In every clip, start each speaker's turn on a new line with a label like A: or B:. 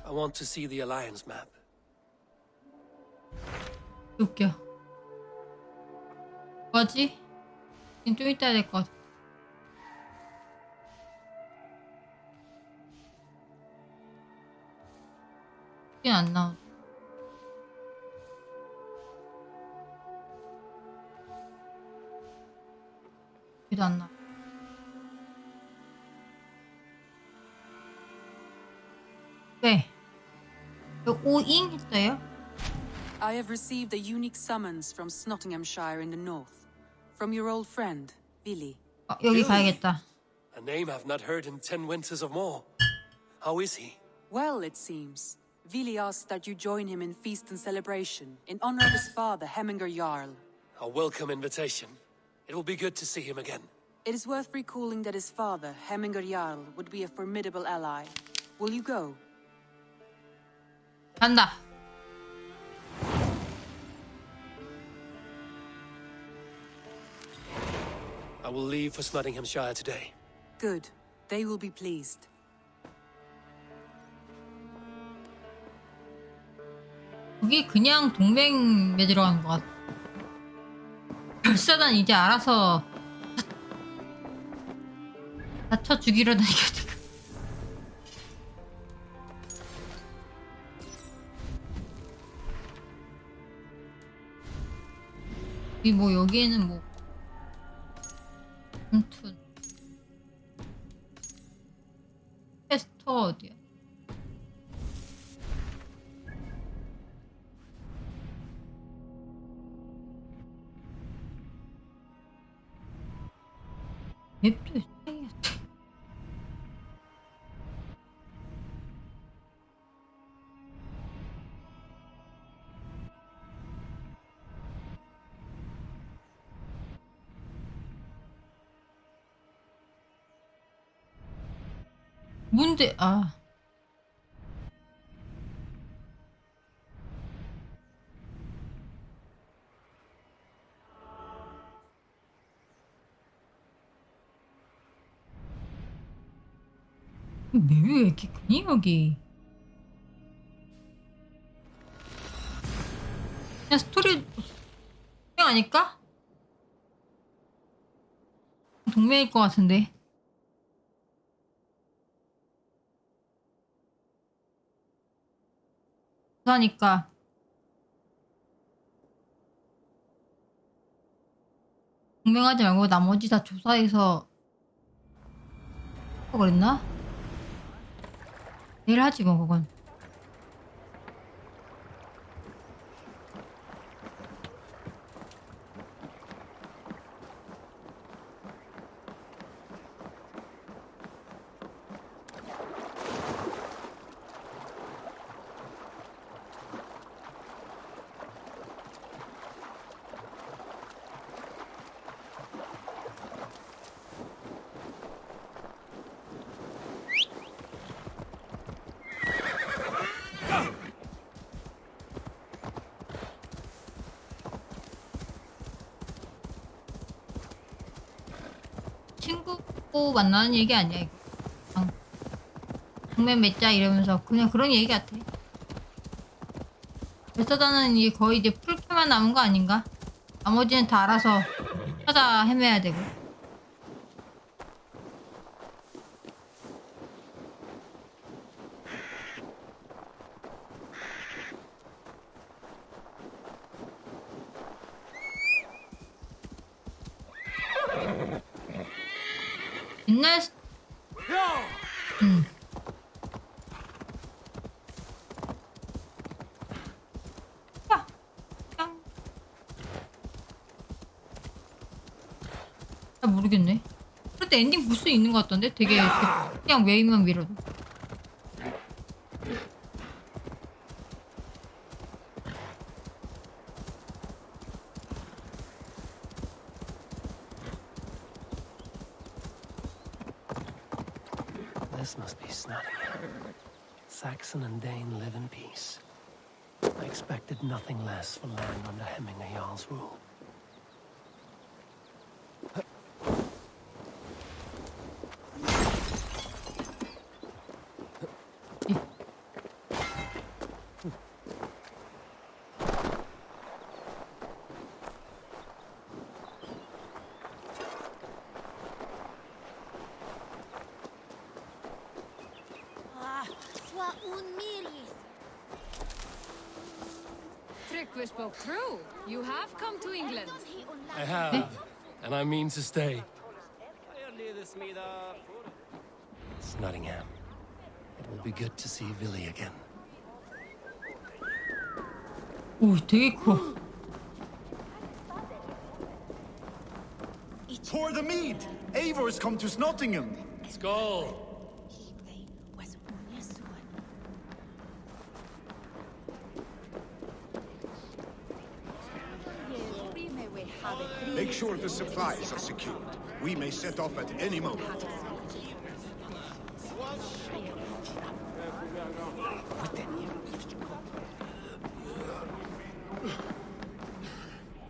A: I want to see the Alliance map.
B: 웃겨. 뭐지? 좀 이따 해야 될 것 같아. 이게 안 나오네. 이도 안 나와. 네. 이거 오잉 했어요?
C: I have received a unique summons from Snotinghamshire in the north. From your old friend, Billy.
B: 여기 가야겠다.
A: A name I've not heard in 10 winters or more. How is he?
C: Well, it seems. Vili asked that you join him in feast and celebration in honor of his father, Hemminger Jarl.
A: A welcome invitation. It will be good to see him again.
C: It is worth recalling that his father, Hemminger Jarl, would be a formidable ally. Will you go?
B: 간다.
A: I will leave for Snotinghamshire today.
C: Good. They will be pleased.
B: 여기 그냥 동맹 맺으러 가는 것 같아. 별사단 이제 알아서 다쳐 죽이려다니까. 이 뭐 여기에는 뭐 툰 테스터 어디야? 맵도 사이였대. 뭔데? 아. 맵이 왜 이렇게 크니 여기? 그냥 스토리 그냥 아닐까? 동맹일 것 같은데. 그러니까 동맹하지 말고 나머지 다 조사해서 그랬나? 내일 하지 뭐 그건. 친구 만나는 얘기 아니야 이거. 그냥 동맹 맺자 이러면서 그냥 그런 얘기 같아. 별사단은 이제 거의 이제 풀캐만 남은 거 아닌가? 나머지는 다 알아서 찾아 헤매야 되고. 옛날 야, 짱. 잘 모르겠네. 그럴 때 엔딩 볼 수 있는 것 같던데? 되게 이렇게 그냥 웨이만 밀어도.
A: This must be Snotingham. Saxon and Dane live in peace. I expected nothing less from land under Hemminger Jarl's rule.
D: we spoke true. You have come to England.
A: I have, and I mean to stay. It's Nottingham. It will be good to see Billy again.
B: 오, 되게 커.
E: Pour the mead! Eivor's come to Nottingham!
A: Skål!
F: Make sure the supplies are secured. We may set off at any moment.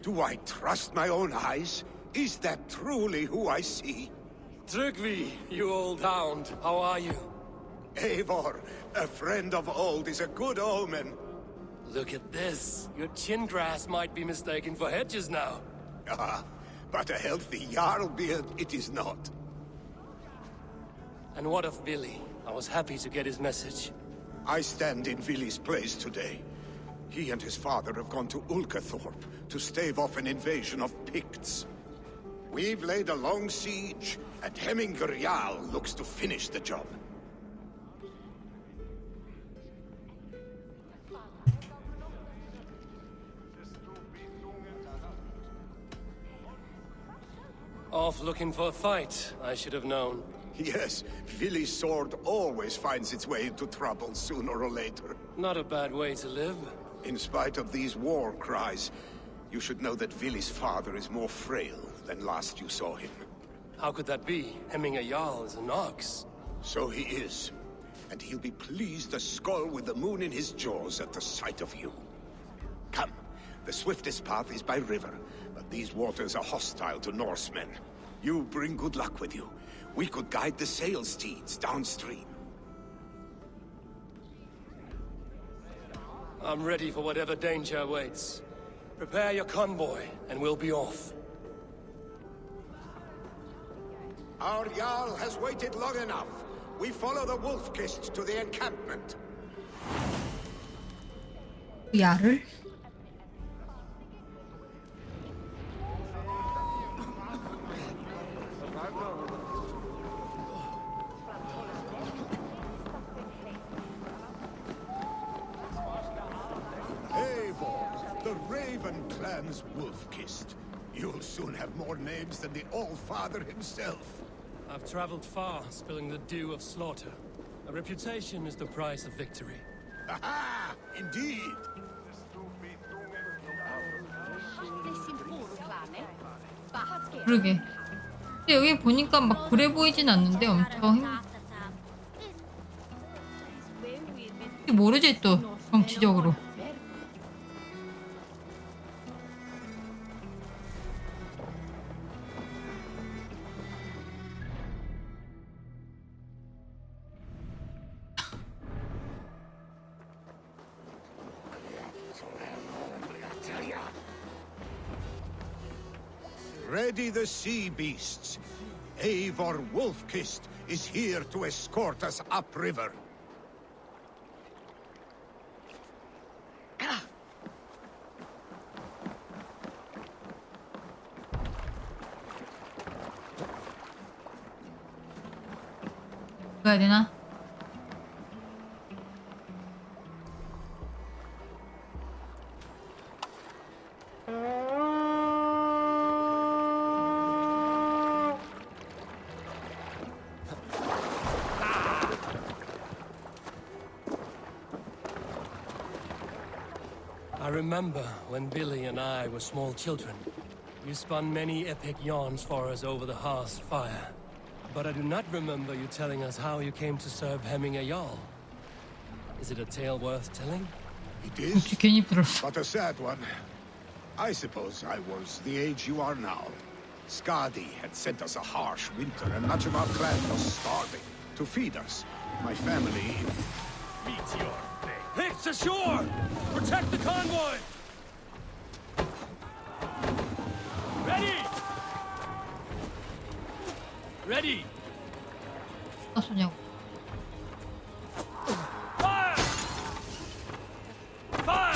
F: Do I trust my own eyes? Is that truly who I see?
A: Trygvi, you old hound, how are you?
F: Eivor, a friend of old is a good omen.
A: Look at this. Your chin grass might be mistaken for hedges now.
F: Ah, but a healthy Jarl beard it is not.
A: And what of Billy? I was happy to get his message.
F: I stand in Vili's place today. He and his father have gone to Ulkathorpe to stave off an invasion of Picts. We've laid a long siege, and Hemminger Jarl looks to finish the job.
A: Off looking for a fight, I should have known.
F: Yes, Vili's sword always finds its way into trouble sooner or later.
A: Not a bad way to live.
F: In spite of these war cries, you should know that Vili's father is more frail than last you saw him.
A: How could that be? Hemminger Jarl is an ox.
F: So he is. And he'll be pleased as Skull with the moon in his jaws at the sight of you. Come, the swiftest path is by river, but these waters are hostile to Norsemen. You bring good luck with you. We could guide the sail steeds downstream.
A: I'm ready for whatever danger awaits. Prepare your convoy, and we'll be off.
F: Our Jarl has waited long enough. We follow the Wolf-Kist to the encampment.
B: 야를?
F: Eivor, the Raven clan's Wolf-Kist. You'll soon have more names than the All-Father himself.
A: I've traveled far, spilling the dew of slaughter. A reputation is the price of victory.
F: Aha! Indeed!
B: 그러게. 근데 여기 보니까 막 그래 보이진 않는데 엄청 모르지 또 정치적으로.
F: Ready the sea beasts. Eivor Wolf-Kist is here to escort us upriver.
B: 가야 되나?
A: I remember when Billy and I were small children. You spun many epic yarns for us over the hearth's fire. But I do not remember you telling us how you came to serve Hemminger Jarl. Is it a tale worth telling?
F: It is,
B: 괜히 들었어.
F: but a sad one. I suppose I was the age you are now. Skadi had sent us a harsh winter, and much of our clan was starving. To feed us, my family...
A: Meteor! Picts ashore! Protect the convoy! Ready! Ready!
B: 쏘냐고.
A: Fire! Fire!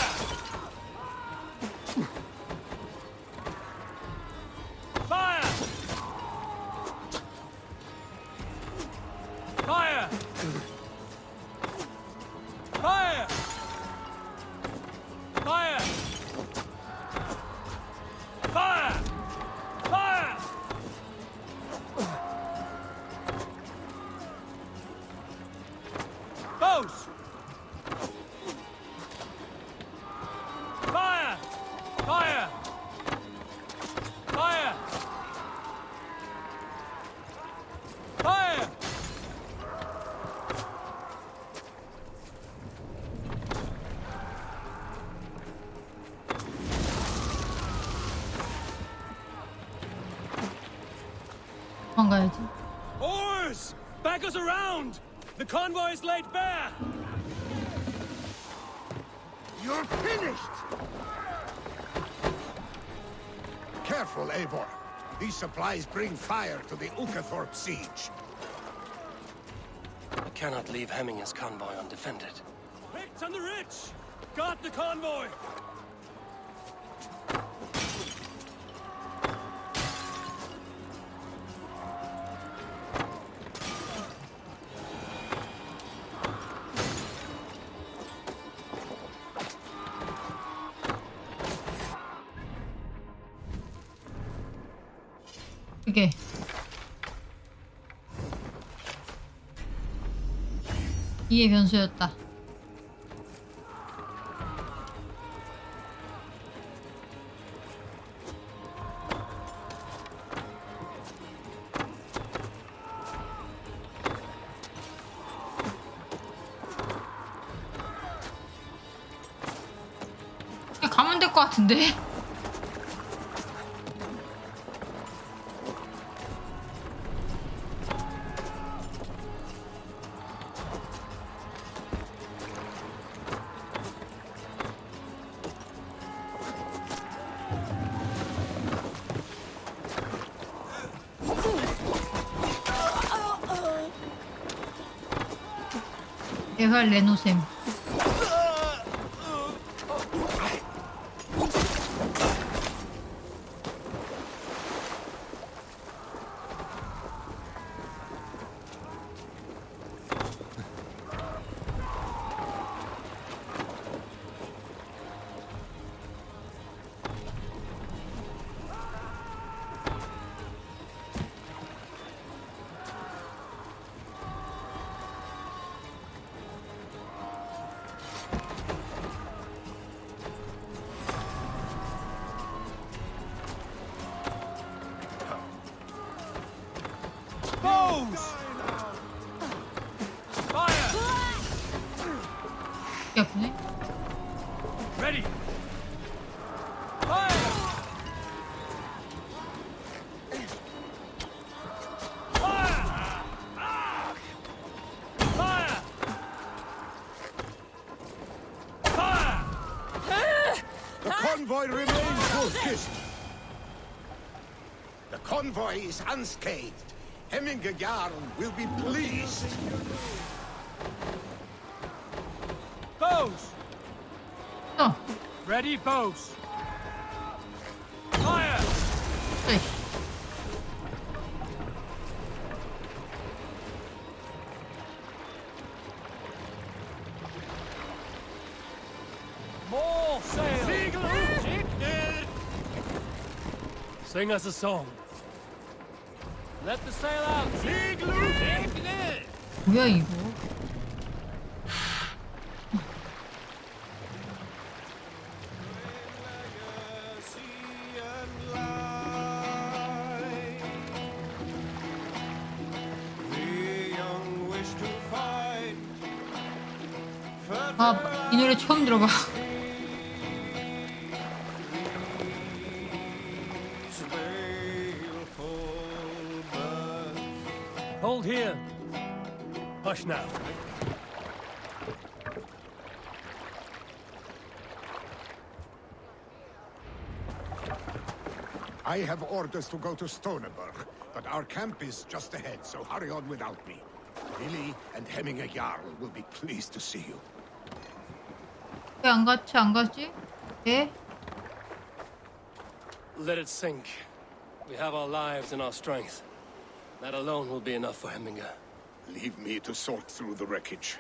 B: 도망가야지.
A: Oars! Back us around! The convoy is laid bare!
E: You're finished! Careful, Eivor. These supplies bring fire to the Ukathorpe siege.
A: I cannot leave Hemminger's convoy undefended. Picked on the rich! Got the convoy!
B: 그게 이의 변수였다. 그냥 가면 될 것 같은데. 대활 레노셈. 이 아프네.
A: Ready! Fire! Fire! Fire! Fire!
E: The convoy remains focused. The convoy is unscathed. Hemminger Jarl will be pleased.
A: Bows!
B: 어.
A: Ready, bows! Fire!
B: 에이.
A: More sail! Sing us a song. Let the sail out!
B: 뭐야 이거? 아, 이 노래 처음 들어봐.
A: Hold here. Hush now.
E: I have orders to go to Stoneberg, but our camp is just ahead, so hurry on without me. Billy and Hemminger Jarl will be pleased to see you.
B: 왜 안 같이 안 가지? 예?
A: Let it sink. We have our lives and our strength. That alone will be enough for Hemminger.
F: Leave me to sort through the wreckage.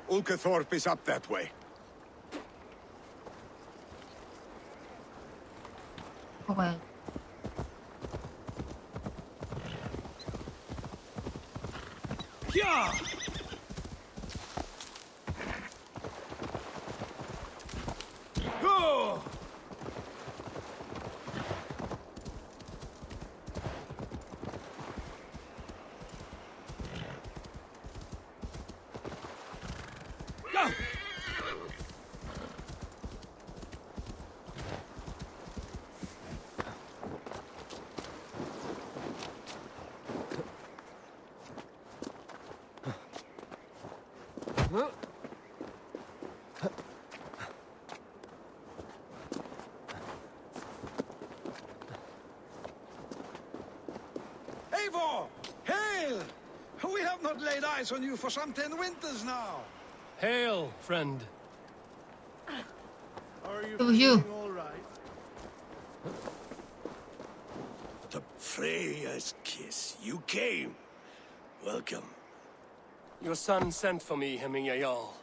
F: Ulkathorpe is up that way.
B: 가봐야.
A: Yeah! Go! Go!
G: Eivor! Hail! We have not laid eyes on you for some 10 winters now.
A: Hail, friend.
G: Are you
B: It was you.
G: feeling all right?
F: The Freya's kiss. You came. Welcome.
A: Your son sent for me, Hemming Jarl.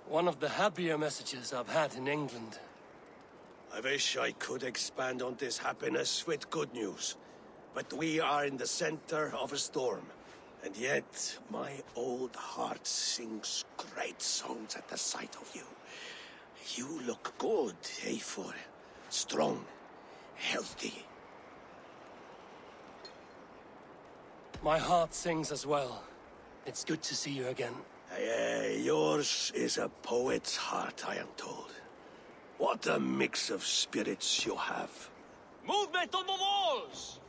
A: One of the happier messages I've had in England.
F: I wish I could expand on this happiness with good news. But we are in the center of a storm. And yet, my old heart sings great songs at the sight of you. You look good, Eivor. Strong, healthy.
A: My heart sings as well. It's good to see you again.
F: Yours is a poet's heart, I am told. What a mix of spirits you have.
H: Movement on the walls!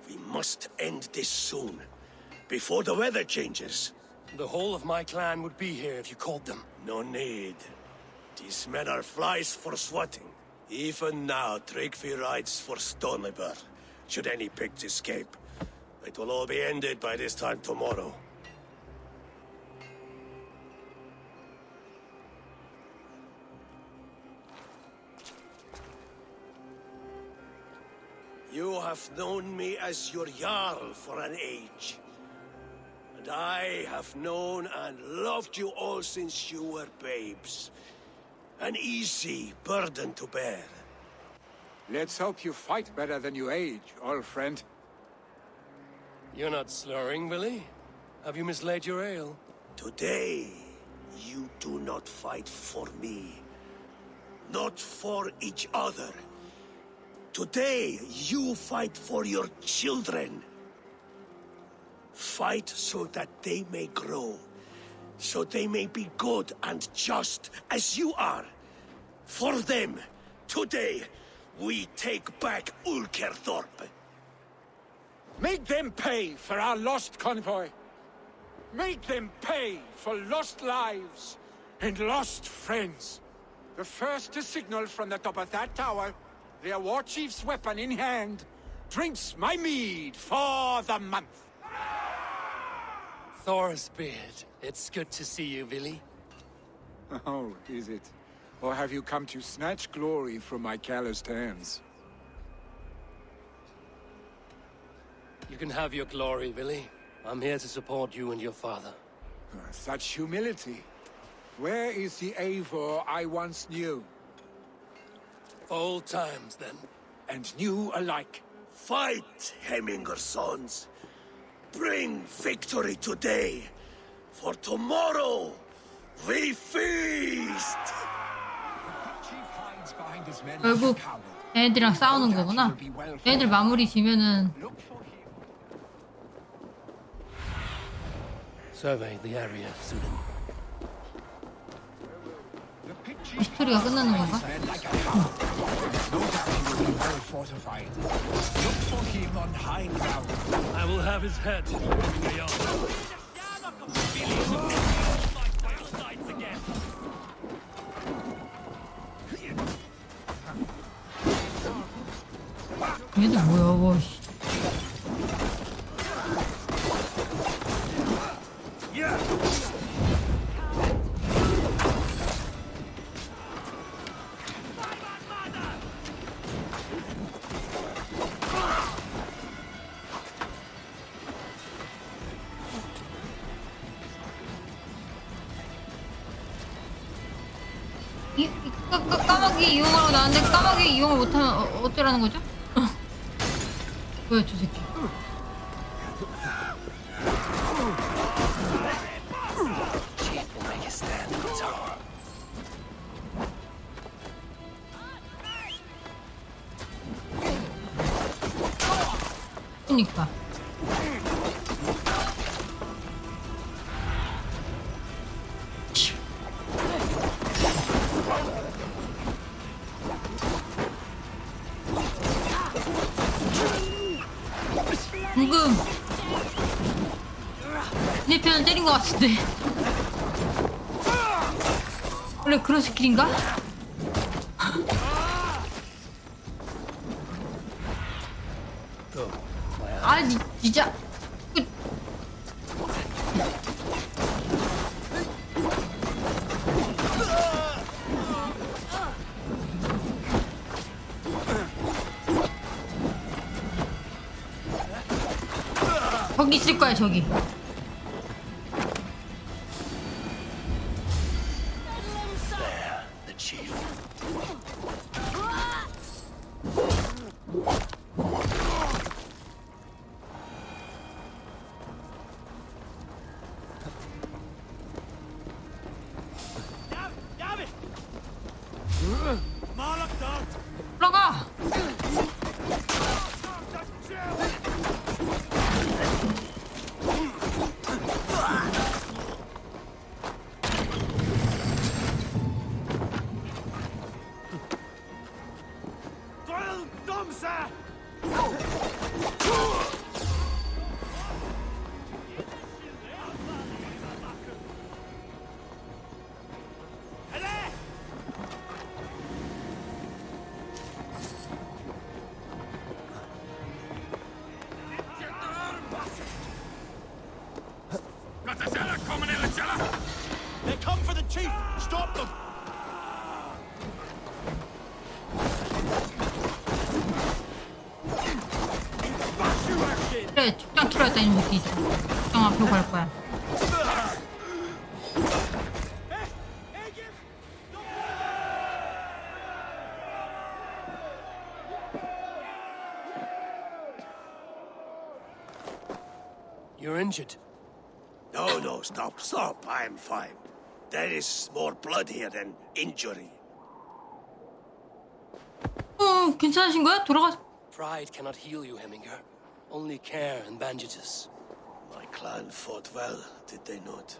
F: We must end this soon, before the weather changes.
A: The whole of my clan would be here if you called them.
F: No need. These men are flies for swatting. Even now, Tryggvi rides for Stonebur. Should any Picts escape, it will all be ended by this time tomorrow. You have known me as your Jarl for an age. And I have known and loved you all since you were babes. An easy burden to bear.
E: Let's hope you fight better than you age, old friend.
A: You're not slurring, Willie? Have you mislaid your ale?
F: Today, you do not fight for me. Not for each other. Today, you fight for your children. Fight so that they may grow. So they may be good and just as you are. For them, today, we take back Ulkerthorpe.
G: Make them pay for our lost convoy. Make them pay for lost lives and lost friends. The first to signal from the top of that tower, their war chief's weapon in hand, drinks my mead for the month.
A: Thor's beard. It's good to see you, Willie.
G: Oh, is it? Or have you come to snatch glory from my calloused hands?
A: You can have your glory, Willie. I'm here to support you and your father.
G: Such humility. Where is the Eivor I once knew?
A: For old times, then.
G: And new alike.
F: Fight, Hemminger sons. Bring victory today. For tomorrow, we feast!
B: 결국 애들이랑 싸우는 거구나. 애들 마무리 지면은
A: Survey the area, Sudan.
B: 스토리가 끝나는 건가?
A: I will have his head.
B: 얘들 뭐야, 와, 씨. 까마귀 이용하라고 나왔는데 까마귀 이용을 못하면 어쩌라는 거죠? 뭐야 저 새끼. 그니까 방금 내 편을 때린 것 같은데 원래 그런 스킬인가? 진짜. 저기 있을 거야, 저기.
A: The chief.
B: 올라가.
H: They come for the chief! Stop them!
B: 그래, 책장 틀어야겠다, 이 새끼. 책장 앞으로 갈 거야.
A: You're injured.
F: No, stop. I'm fine. There is more blood here than injury.
B: 괜찮으신 거야? 돌아가.
A: Pride cannot heal you, Heminger. Only care and bandages.
F: My clan fought well, did they not?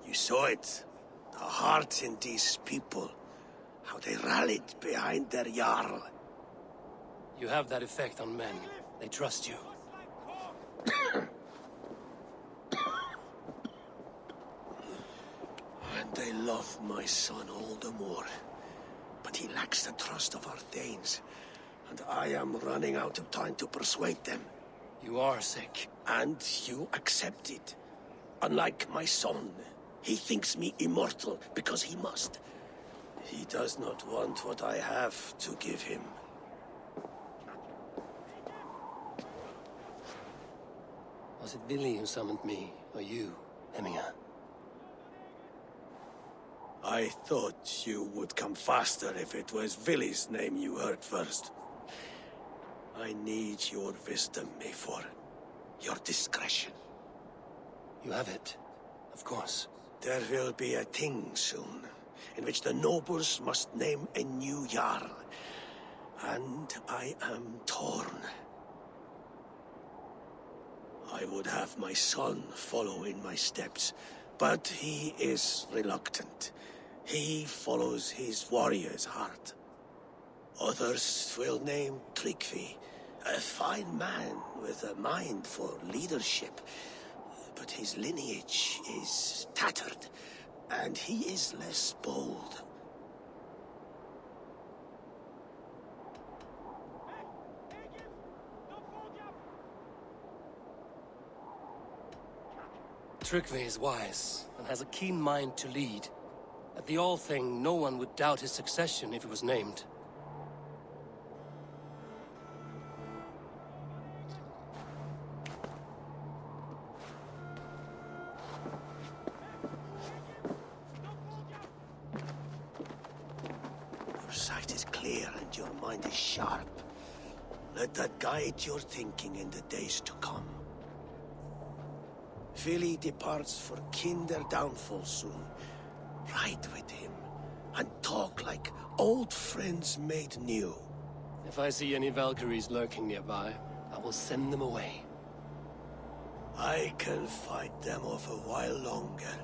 F: You saw it. The heart in these people. How they rallied behind their Jarl.
A: You have that effect on men. They trust you.
F: And they love my son all the more. But he lacks the trust of our Danes. And I am running out of time to persuade them.
A: You are sick.
F: And you accept it. Unlike my son, he thinks me immortal because he must. He does not want what I have to give him.
A: Was it Billy who summoned me, or you, Heminger?
F: I thought you would come faster if it was Villy's name you heard first. I need your wisdom, Mayfor. Your discretion.
A: You have it, of course.
F: There will be a thing soon, in which the nobles must name a new Jarl. And I am torn. I would have my son follow in my steps, but he is reluctant. He follows his warrior's heart. Others will name Tryggvi, a fine man with a mind for leadership. But his lineage is tattered, and he is less bold.
A: Tryggvi is wise, and has a keen mind to lead. At the All Thing, no one would doubt his succession if he was named.
F: Your sight is clear and your mind is sharp. Let that guide your thinking in the days to come. Vili departs for Kinder downfall soon. Ride with him and talk like old friends made new.
A: If I see any Valkyries lurking nearby, I will send them away.
F: I can fight them off a while longer.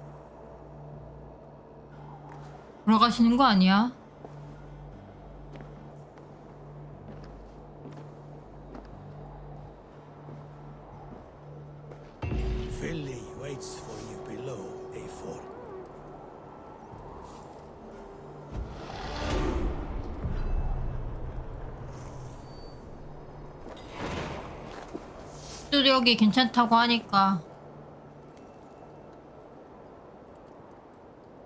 B: 돌아가시는 거 아니야?
F: Vili waits for you below, A4.
B: 수력이 괜찮다고 하니까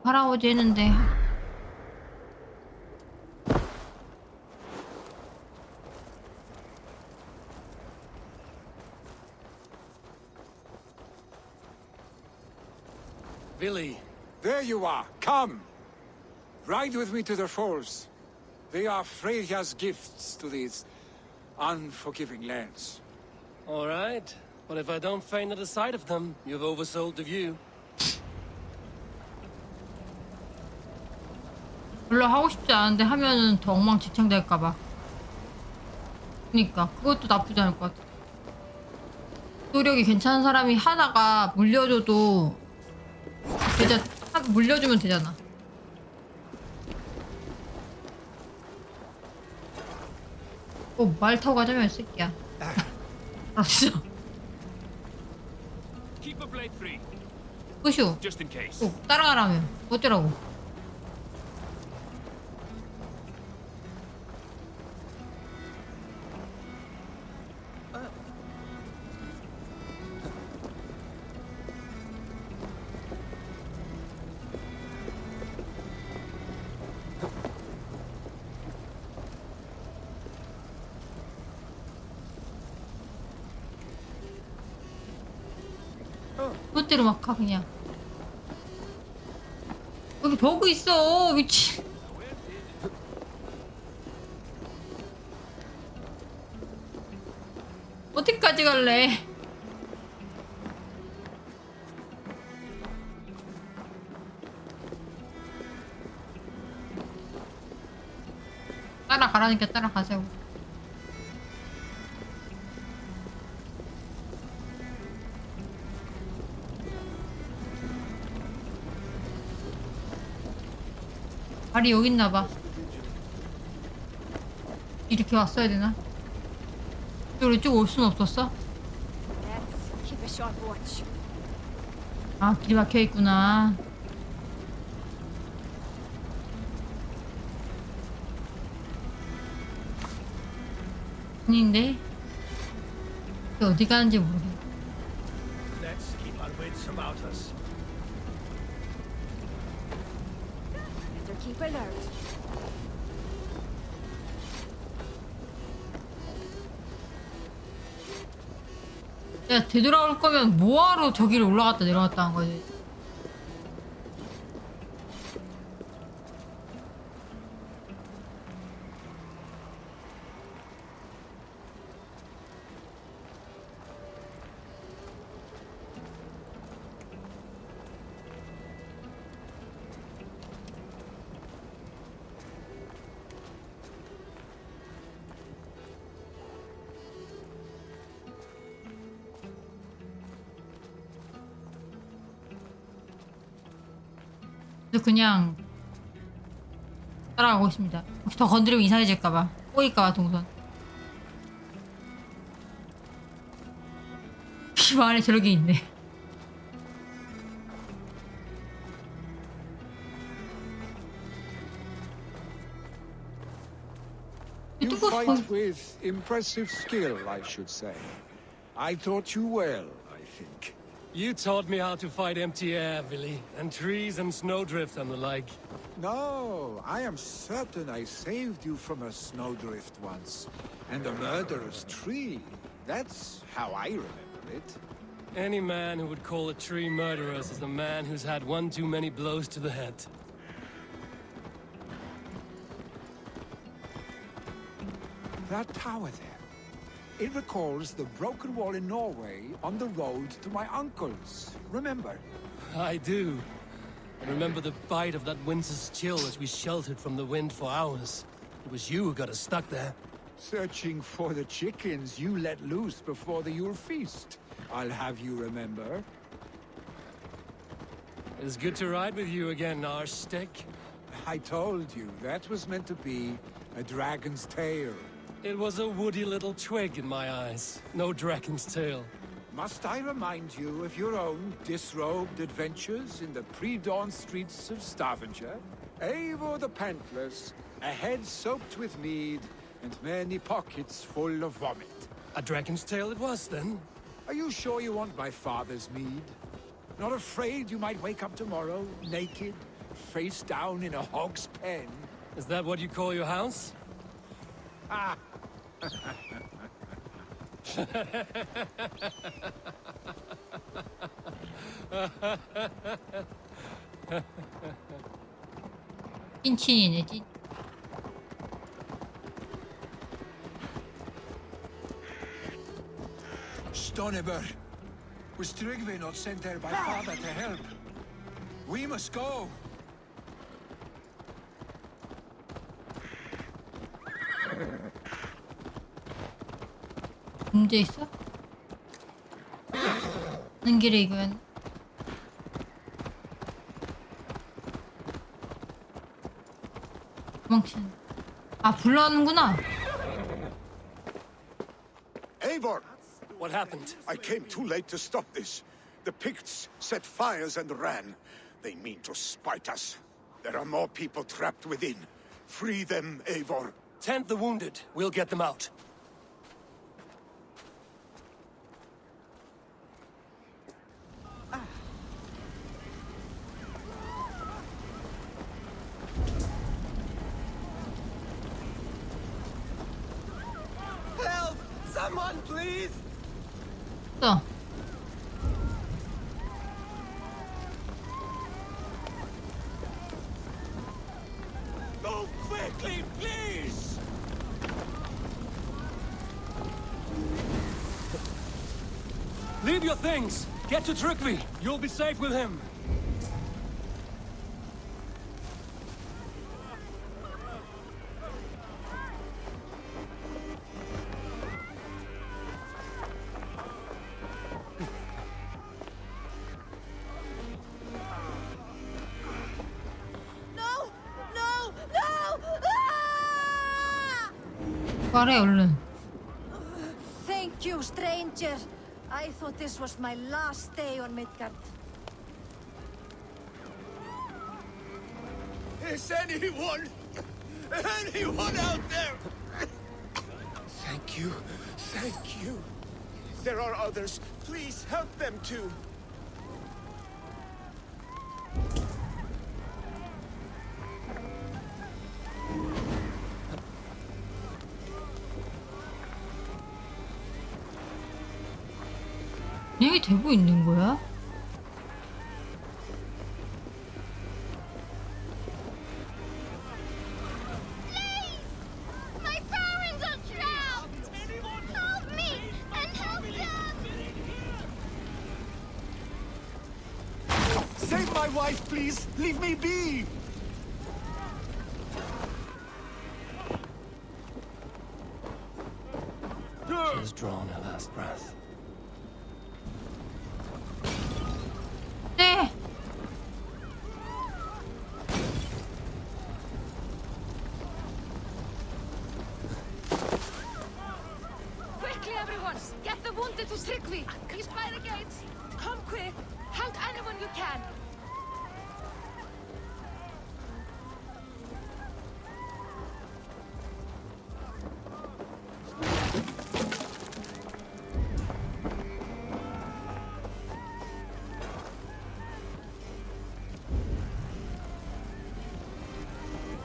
B: 할아버지 했는데
A: Billy,
G: There you are. Come. Ride with me to the falls. They are Freya's gifts to these unforgiving lands.
A: all right. But if I don't faint at the sight of them, you've oversold the view.
B: 별로 하고 싶지 않은데 하면은 더 엉망진창 될까봐. 그니까 그것도 나쁘지 않을 것 같아. 노력이 괜찮은 사람이 하다가 물려줘도 물려주면 되잖아. 말 타고 가자면 이 새끼야. 알았어.
A: Keep a blade free,
B: 부슈.
A: just in case.
B: 따라가라며. 어쩌라고. 그것대로 막 가 그냥. 여기 버그 있어 미친. 어디까지 갈래? 따라가라니까 따라가자고. 발이 여기 있나봐. 이렇게 왔어야 되나? 이쪽 올 순 없었어?
D: Let's keep a sharp watch.
B: 아, 길이 막혀있구나. 아닌데? 어디 가는지 모르겠네.
H: Let's keep our wits about us.
D: Better keep alert.
B: 야, 되돌아올 거면 뭐하러 저기를 올라갔다 내려갔다 한 거지? 그래서 그냥 따라가고 있습니다. 혹시 더 건드리면 이상해질까봐, 꼬일까봐 동선. 피 안에 저렇게 있네.
G: You fight with impressive skill, I should say. I taught you well, I think.
A: You taught me how to fight empty air, Billy, and trees and snowdrift and the like.
G: No, I am certain I saved you from a snowdrift once. And a murderous tree. That's how I remember it.
A: Any man who would call a tree murderous is a man who's had one too many blows to the head.
G: That tower there. It recalls the broken wall in Norway on the road to my uncle's. Remember?
A: I do. I remember the bite of that winter's chill as we sheltered from the wind for hours. It was you who got us stuck there.
G: Searching for the chickens you let loose before the Yule feast. I'll have you remember.
A: It's good to ride with you again, Arstick.
G: I told you, that was meant to be a dragon's tail.
A: It was a woody little twig in my eyes. No dragon's tail.
G: Must I remind you of your own disrobed adventures in the pre-dawn streets of Stavanger? Eivor the Pantless, a head soaked with mead, and many pockets full of vomit.
A: A dragon's tail it was, then?
G: Are you sure you want my father's mead? Not afraid you might wake up tomorrow, naked, face down in a hog's pen?
A: Is that what you call your house?
G: Ah!
B: 찐친이네, 찐.
G: Stoneber! Was Tryggve not sent there by father to help? We must go!
B: 문제 있어? 가는 길에 이건 도망친. 아, 불러하는구나.
F: Eivor!
A: What happened?
F: I came too late to stop this. The Picts set fires and ran. They mean to spite us. There are more people trapped within. Free them, Eivor.
A: Tend the wounded. We'll get them out.
H: Help! Someone, please!
B: 또.
H: Go quickly, please!
A: Leave your things. Get to Tryggve. You'll be safe with him.
D: No! No! No! Ah!
B: 말해, 얼른.
D: Thank you, stranger. I thought this was my last day on Midgard.
H: Is anyone out there? Thank you. Thank you. There are others. Please help them too.
B: 진행이 되고 있는 거야?
I: My parents are trapped! Help me and help them!
H: Save my wife, please. Leave me be.
A: She has drawn her last breath.
B: 네.
D: Quickly, everyone! Get the wounded to Tryggve! He's by the gates! Come quick! Help anyone you can!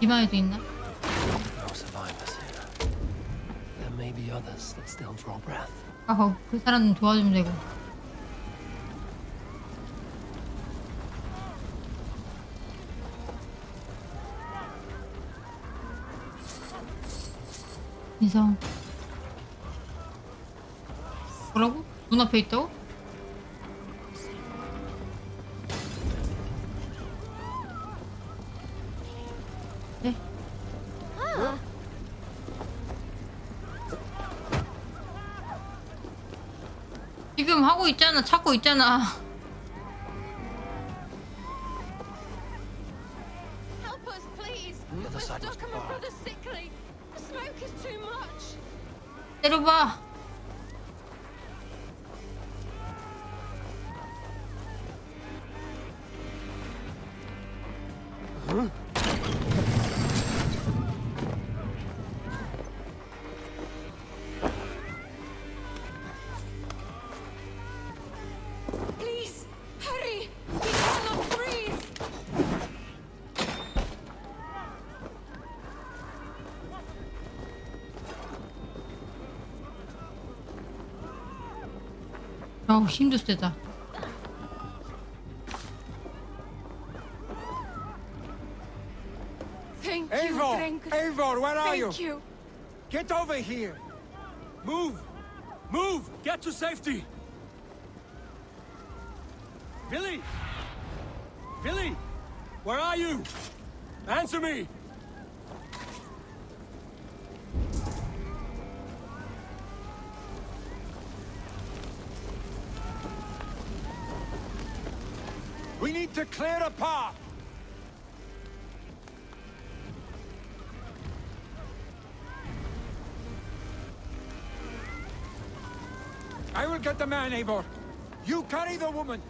B: 이마에도 있나?
A: No survivors here. There may be others that still draw breath.
B: 아, 그 사람 도와주면 되고. 인성. 뭐라고? 눈앞에 있다고? 네. 지금 하고 있잖아. 찾고 있잖아.
I: Help us, please!
A: The other
I: We're
A: side must
I: stuck
A: be
I: and my
A: barred.
I: brother's sickly! The smoke is too much!
B: 때려봐. 힘도 세다.
D: Thank you,
G: Eivor!
D: Drengr.
G: Eivor, where are you?
D: Thank you.
G: Get over here!
A: Move! Move! Get to safety! Billy! Billy! Where are you? Answer me!
G: We need to clear a path! I will get the man, Eivor. You carry the woman.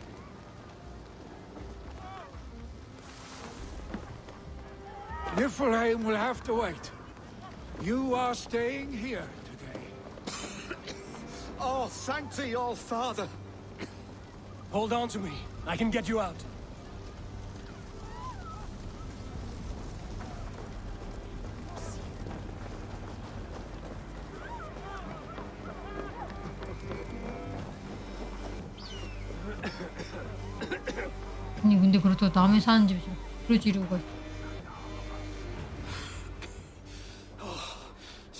G: Niflheim will have to wait. You are staying here today.
E: Oh, thank thee, all father.
A: Hold on to me. I can get you out.
B: 아니 근데 그렇다고 남의 사는 집에서 그러지 이러고.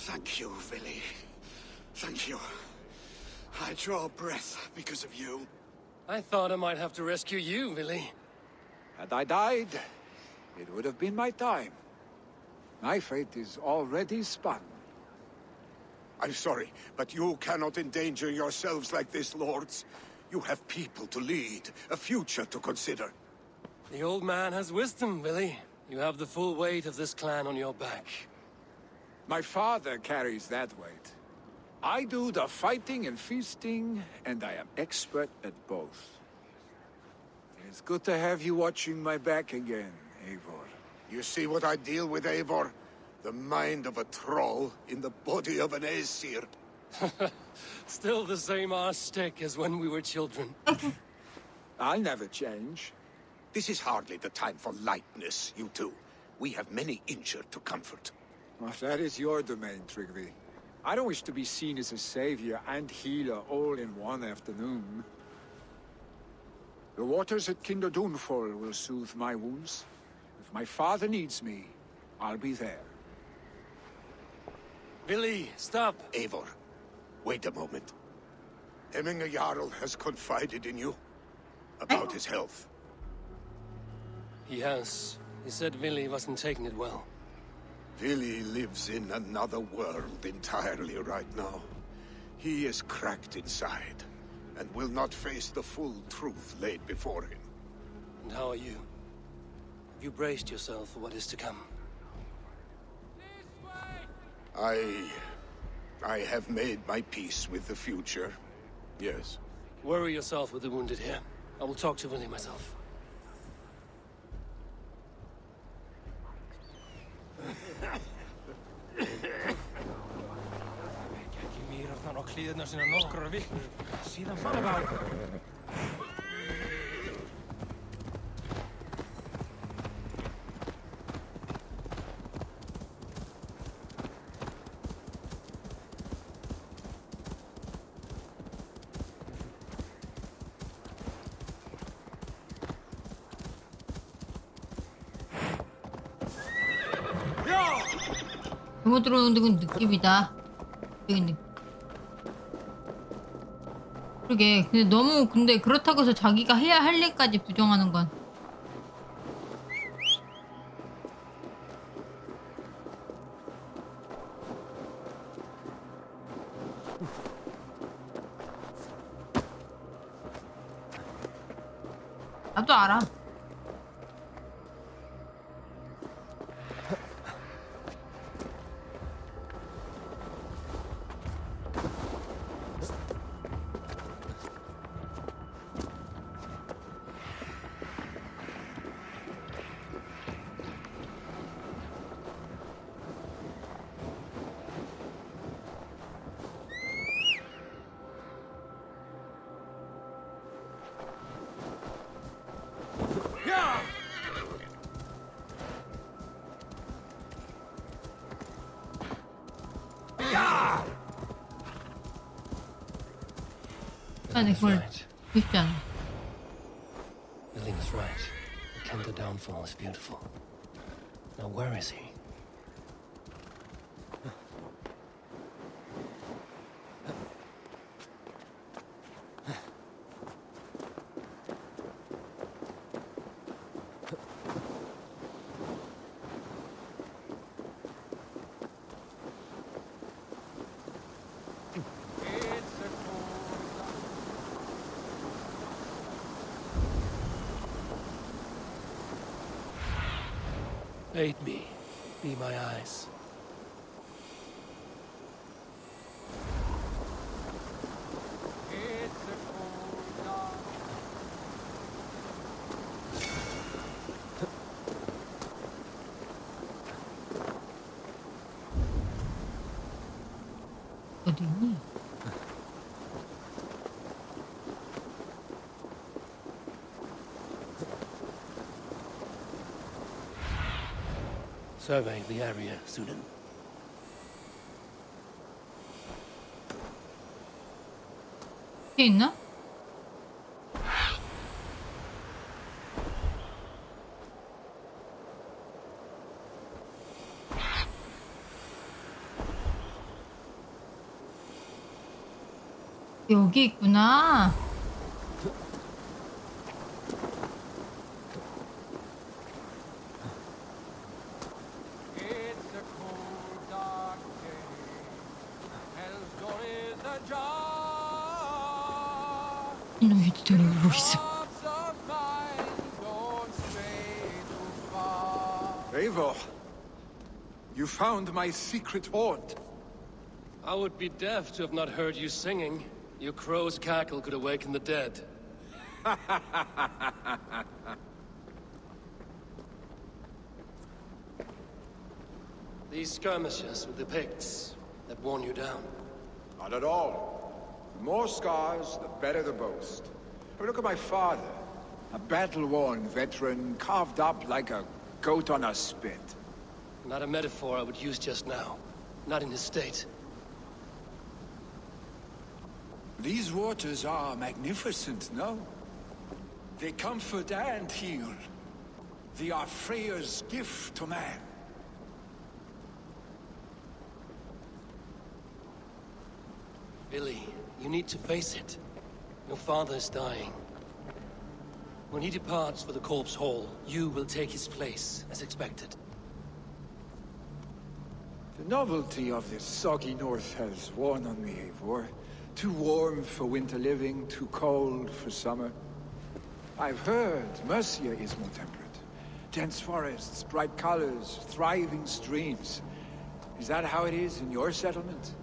F: Thank you, Billy. Thank you. I draw breath because of you.
A: I thought I might have to rescue you, Billy.
G: Had I died, it would have been my time. My fate is already spun.
F: I'm sorry, but you cannot endanger yourselves like this, lords. You have people to lead, a future to consider.
A: The old man has wisdom, Billy. You have the full weight of this clan on your back.
G: My father carries that weight. I do the fighting and feasting, and I am expert at both. It's good to have you watching my back again, Eivor.
F: You see what I deal with, Eivor? The mind of a troll in the body of an Aesir.
A: Still the same arse stick as when we were children.
G: I'll never change.
F: This is hardly the time for lightness, you two. We have many injured to comfort.
G: Well, that is your domain, Tryggvi. I don't wish to be seen as a savior and healer all in one afternoon. The waters at Kinderdunfol will soothe my wounds. If my father needs me, I'll be there.
A: Billy, stop!
F: Eivor, wait a moment. Hemminger Jarl has confided in you about his health.
A: He has. He said Billy wasn't taking it well.
F: Vili lives in another world entirely right now. He is cracked inside, and will not face the full truth laid before him.
A: And how are you? Have you braced yourself for what is to come?
F: I have made my peace with the future. Yes.
A: Worry yourself with the wounded here. I will talk to Billy myself.
B: 잘못 들어오는 건 느낌이다. 여기 느낌. 그러게. 근데 너무 근데 그렇다고 해서 자기가 해야 할 일까지 부정하는 건. 나도 알아. 아니 그걸
A: right.
B: 쉽지 않아.
A: Billy was right. The Kenda downfall is beautiful. Now where is he? Aid me. Be my eyes.
B: 어디 있니?
A: Survey the area, Sudan.
B: 뒤에 있나? 여기 있구나. 이놈의 데리고 있어.
G: Eivor, you found my secret haunt.
A: I would be deaf to have not heard you singing. Your crow's cackle could awaken the dead. These skirmishes with the Picts that worn you down.
F: Not at all. The more scars, the better the boast. But look at my father. A battle-worn veteran, carved up like a goat on a spit.
A: Not a metaphor I would use just now. Not in his state.
G: These waters are magnificent, no? They comfort and heal. They are Freya's gift to man.
A: Billy, you need to face it. Your father is dying. When he departs for the Corpse Hall, you will take his place, as expected.
G: The novelty of this soggy north has worn on me, Eivor. Too warm for winter living, too cold for summer. I've heard Mercia is more temperate. Dense forests, bright colors, thriving streams. Is that how it is in your settlement?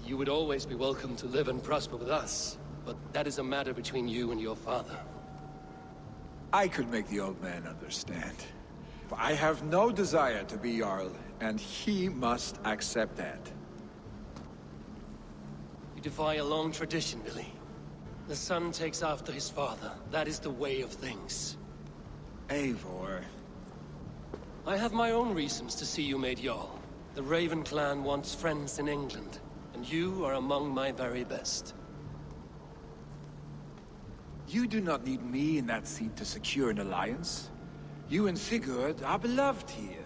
A: You would always be welcome to live and prosper with us, but that is a matter between you and your father.
G: I could make the old man understand. I have no desire to be Jarl, and he must accept that.
A: You defy a long tradition, Billy. The son takes after his father. That is the way of things.
G: Eivor.
A: I have my own reasons to see you made Jarl. The Raven clan wants friends in England, and you are among my very best.
G: You do not need me in that seat to secure an alliance. You and Sigurd are beloved here.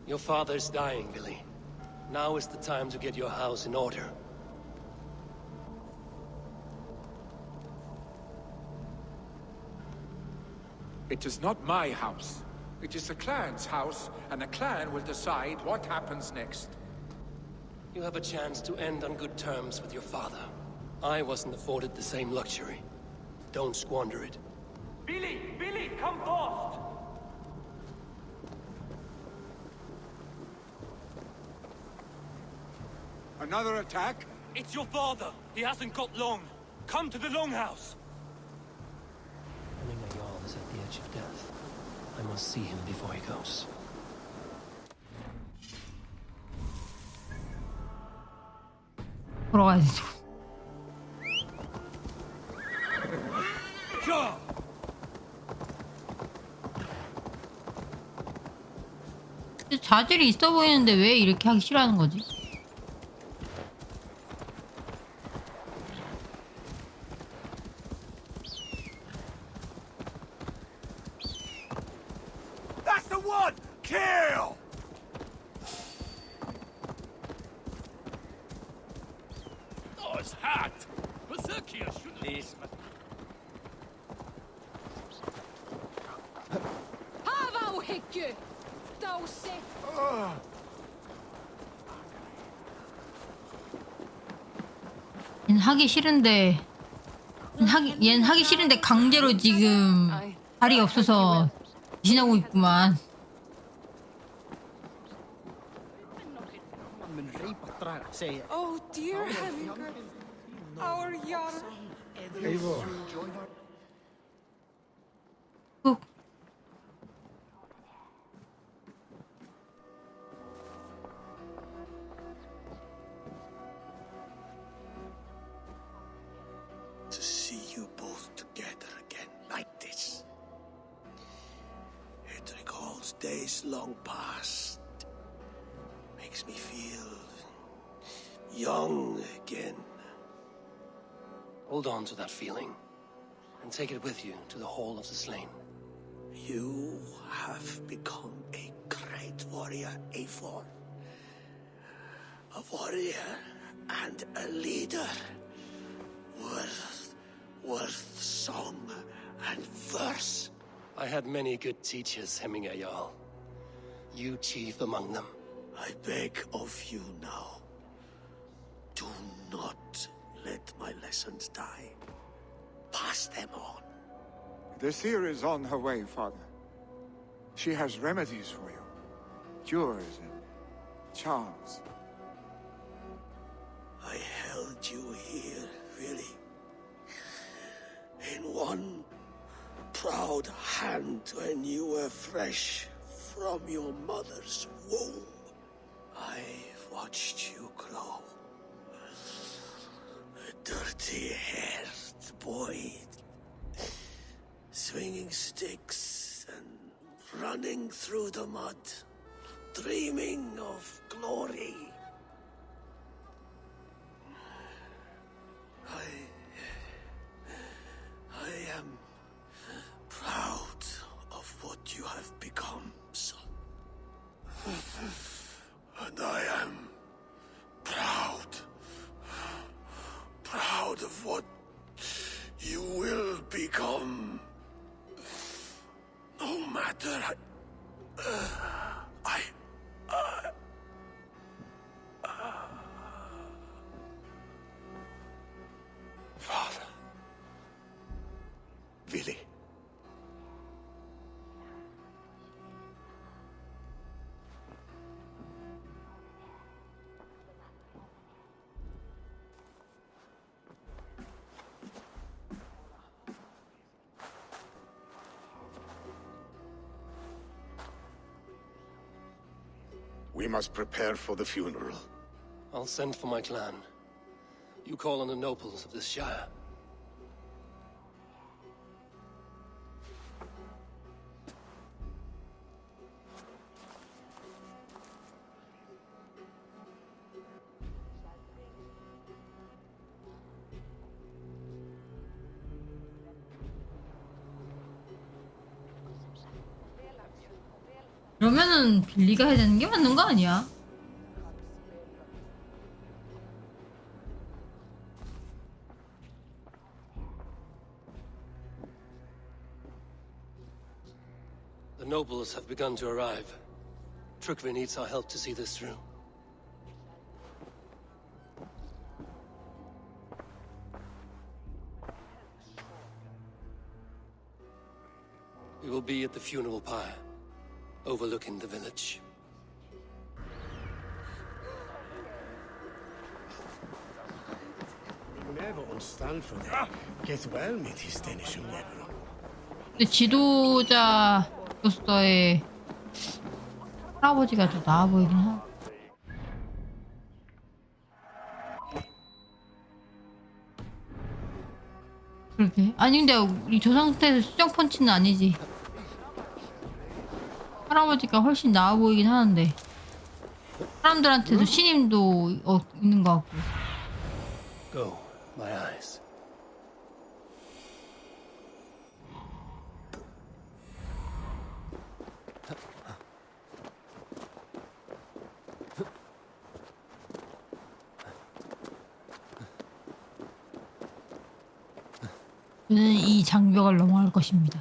A: Your father's dying, Billy. Now is the time to get your house in order.
G: It is not my house. It is the clan's house, and the clan will decide what happens next.
A: You have a chance to end on good terms with your father. I wasn't afforded the same luxury. Don't squander it.
H: Billy! Billy, come fast!
G: Another attack?
H: It's your father! He hasn't got long! Come to the longhouse!
A: Hemming a Jarl is at the edge of death. I must see him before he goes.
B: 돌아가야지. 자질이 있어 보이는데 왜 이렇게 하기 싫어하는 거지?
G: That's the one! Kill!
H: Oh, it's hot. Berserker should this.
D: Haava uhyggju! Tausi!
B: 얘는 하기 싫은데 얘는 하기 싫은데 강제로 지금 자리 없어서 지나고 있구만.
C: Oh dear Hemingr, our Jarl.
B: 꾹.
F: To see you both together again like this. It recalls days long past. Makes me feel young again.
A: Hold on to that feeling, and take it with you to the Hall of the Slain.
F: You have become a great warrior, Eivor. A warrior and a leader. Worth song and verse.
A: I had many good teachers, Hemingr Jarl. You chief among them.
F: I beg of you now, do not let my lessons die. Pass them on.
G: The seer is on her way, Father. She has remedies for you. Cures and charms.
F: I held you here, really. In one proud hand when you were fresh from your mother's womb. I've watched you grow. A dirty-haired boy, swinging sticks and running through the mud, dreaming of glory. I am proud of what you have become, son. And I am proud of what you will become. No matter Father. Willy. We must prepare for the funeral.
A: I'll send for my clan. You call on the nobles of this shire.
B: 그러면은 빌리가 해야 되는 게 맞는 거 아니야?
A: The nobles have begun to arrive. Trukvi needs our help to see this through. We will be at the funeral pyre, overlooking the village.
J: Never on stand for that. Get well med his Danish level.
B: 근데 지도자로서의 할아버지가 더 나아 보이긴 하고. 그러게. 아니 근데 우리 저 상태에서 수정 펀치는 아니지. 할아버지가 훨씬 나아 보이긴 하는데 사람들한테도 신임도 있는 것 같고.
A: Go, my eyes.
B: 저는 이 장벽을 넘어갈 것입니다.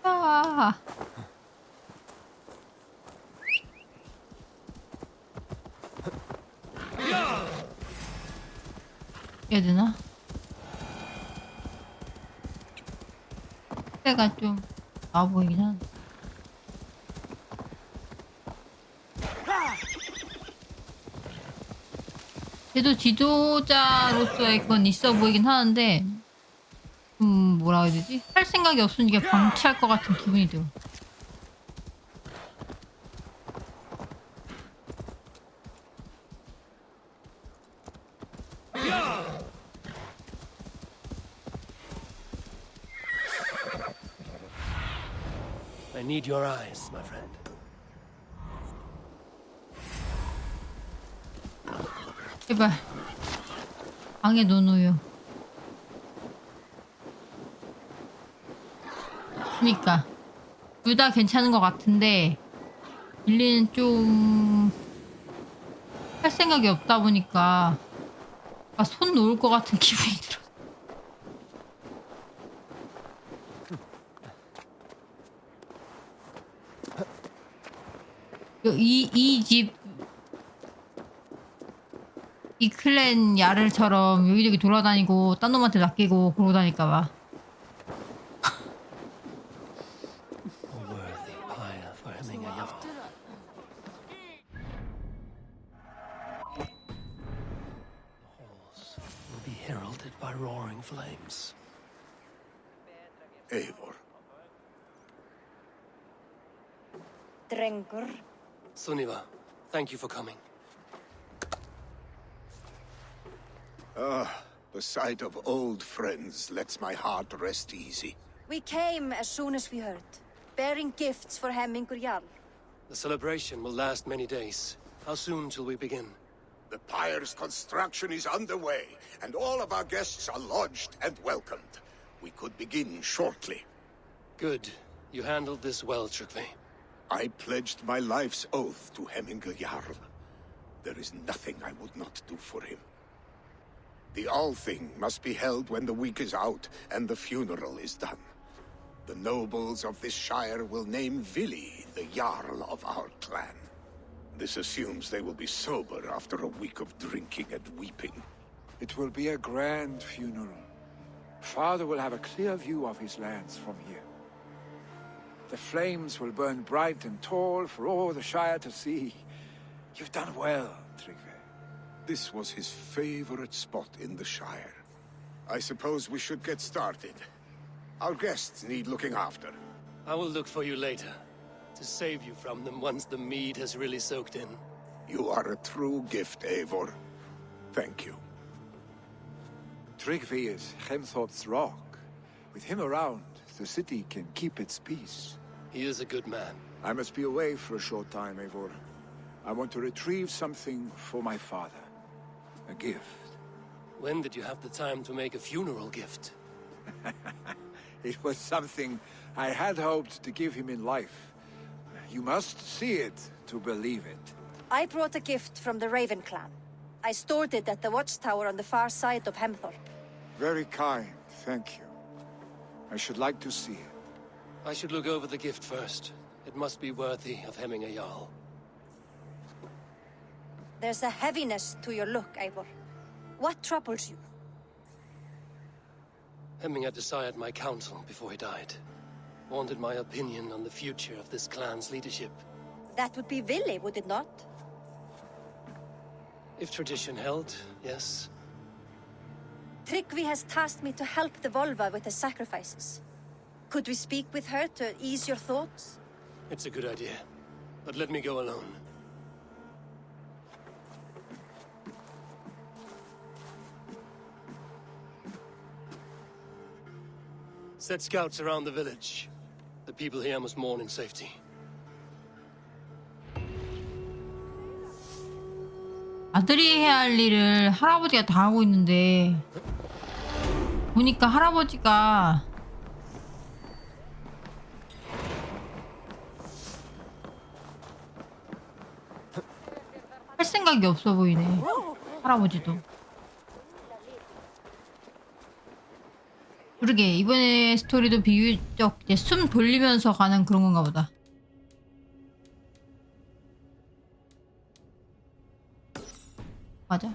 B: 아. 해야 되나? 때가 좀 나아 보이긴 한데. 그래도 지도자로서의 그건 있어 보이긴 하는데, 뭐라 해야 되지? 할 생각이 없으니까 방치할 것 같은 기분이 들어.
A: I need your eyes, my friend.
B: 제발 방에 놓으요. 그니까 둘 다 괜찮은 것 같은데 빌리는 좀 할 생각이 없다 보니까 손 놓을 것 같은 기분이 들어. 이 클랜 야를처럼 여기저기 돌아다니고 딴 놈한테 낚이고 그러고 다닐까봐.
A: A worthy pyre for hemming a yawl. The halls will be heralded by roaring flames.
F: Eivor.
I: Drengur.
A: Sunniva, thank you for coming.
F: The sight of old friends lets my heart rest easy.
I: We came as soon as we heard, bearing gifts for Hemmingur Jarl.
A: The celebration will last many days. How soon shall we begin?
F: The pyre's construction is underway, and all of our guests are lodged and welcomed. We could begin shortly.
A: Good. You handled this well, Trygve.
F: I pledged my life's oath to Hemmingur Jarl. There is nothing I would not do for him. The Althing must be held when the week is out and the funeral is done. The nobles of this shire will name Vili the Jarl of our clan. This assumes they will be sober after a week of drinking and weeping.
G: It will be a grand funeral. Father will have a clear view of his lands from here. The flames will burn bright and tall for all the Shire to see. You've done well, Trygve.
F: This was his favorite spot in the Shire. I suppose we should get started. Our guests need looking after.
A: I will look for you later, to save you from them once the mead has really soaked in.
F: You are a true gift, Eivor. Thank you.
G: Trygve is Hemthorpe's rock. With him around, the city can keep its peace.
A: He is a good man.
G: I must be away for a short time, Eivor. I want to retrieve something for my father. A gift.
A: When did you have the time to make a funeral gift?
G: It was something I had hoped to give him in life. You must see it to believe it.
I: I brought a gift from the Raven clan. I stored it at the watchtower on the far side of Hemthorpe.
G: Very kind, thank you. I should like to see it.
A: I should look over the gift first. It must be worthy of hemming a jarl.
I: There's a heaviness to your look, Eivor. What troubles you?
A: Hemming had desired my counsel before he died. Wanted my opinion on the future of this clan's leadership.
I: That would be Vili, would it not?
A: If tradition held, yes.
I: Trygve has tasked me to help the Volva with the sacrifices. Could we speak with her to ease your thoughts?
A: It's a good idea. But let me go alone. set scouts around the village. The people here must mourn in safety.
B: 아들이 해야 할 일을 할아버지가 다 하고 있는데 보니까 할아버지가 할 생각이 없어 보이네. 할아버지도. 그러게 이번에 스토리도 비교적 이제 숨 돌리면서 가는 그런 건가 보다. 맞아.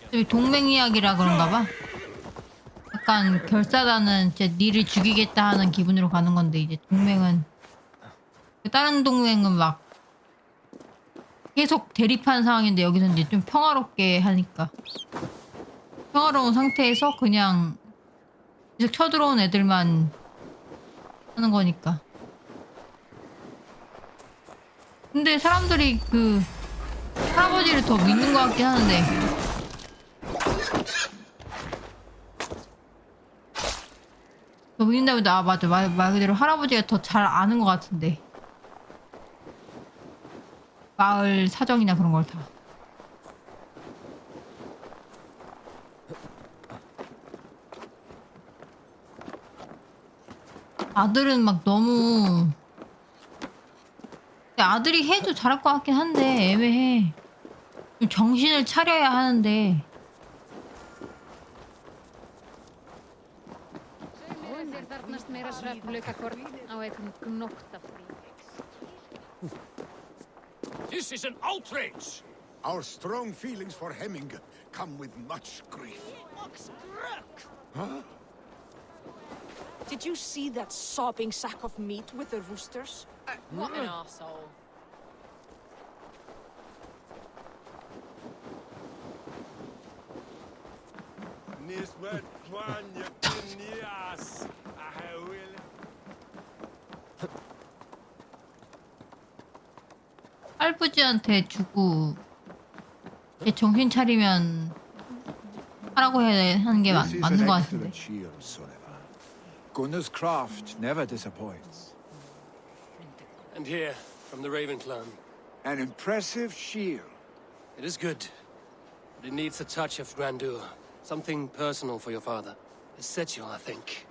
B: 저기 동맹 이야기라 그런가 봐. 약간 결사단은 이제 니를 죽이겠다 하는 기분으로 가는 건데 이제 동맹은 다른 동맹은 막 계속 대립한 상황인데 여기서 이제 좀 평화롭게 하니까 평화로운 상태에서 그냥 계속 쳐들어온 애들만 하는 거니까. 근데 사람들이 그 할아버지를 더 믿는 것 같긴 하는데 더 믿는다면 아 맞아 말 그대로 할아버지가 더 잘 아는 것 같은데 마을 사정이나 그런 걸 다. 아들은 막 너무 아들이 해도 잘할 것 같긴 한데 애매해. 좀 정신을 차려야 하는데
H: This is an outrage!
E: Our strong feelings for Hemming come with much grief. Huh?
D: Did you see that sopping sack of meat with the roosters? What an arsehole.
B: 할아버지한테 주고 이제 정신 차리면 하라고 해야 하는 게 맞는 것 같은데.
G: Gunnar's craft never disappoints.
A: And here, from the Raven clan.
G: An impressive shield.
A: It is good, but it needs a touch of grandeur. Something personal for your father. A setchel, I think.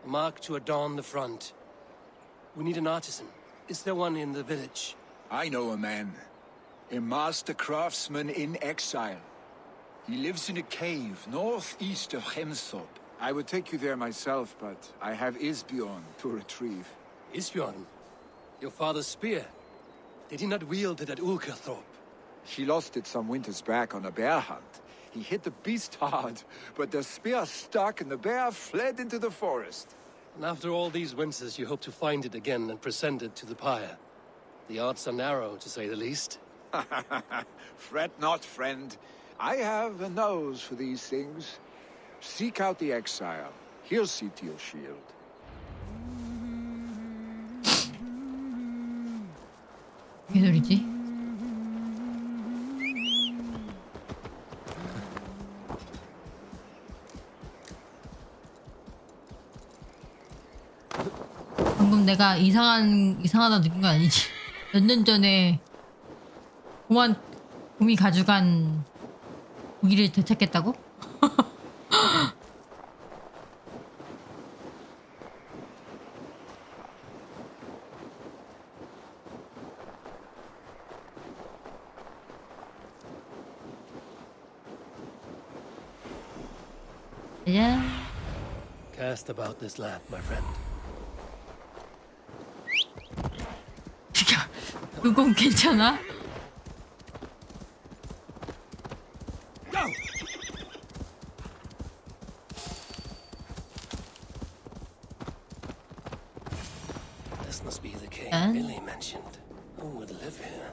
A: A mark to adorn the front. We need an artisan. Is there one in the village?
G: I know a man. A master craftsman in exile. He lives in a cave northeast of Hemthorpe. I would take you there myself, but I have Isbjorn to retrieve.
A: Isbjorn? Your father's spear? Did he not wield it at Ulkerthorpe?
G: He lost it some winters back on a bear hunt. He hit the beast hard, but the spear stuck and the bear fled into the forest.
A: And after all these winters, you hope to find it again and present it to the pyre. The odds are narrow, to say the least.
G: Fret not, friend. I have a nose for these things. Seek out the exile. He'll see to your shield.
B: 무슨 소리지? 방금 내가 이상하다 느낀 거 아니지? 몇 년 전에 곰이 가져간 고기를 되찾겠다고? 야.
A: Cast about this land, my friend.
B: 그건 괜찮아?
A: This must be the cave Billy mentioned. Who would live here?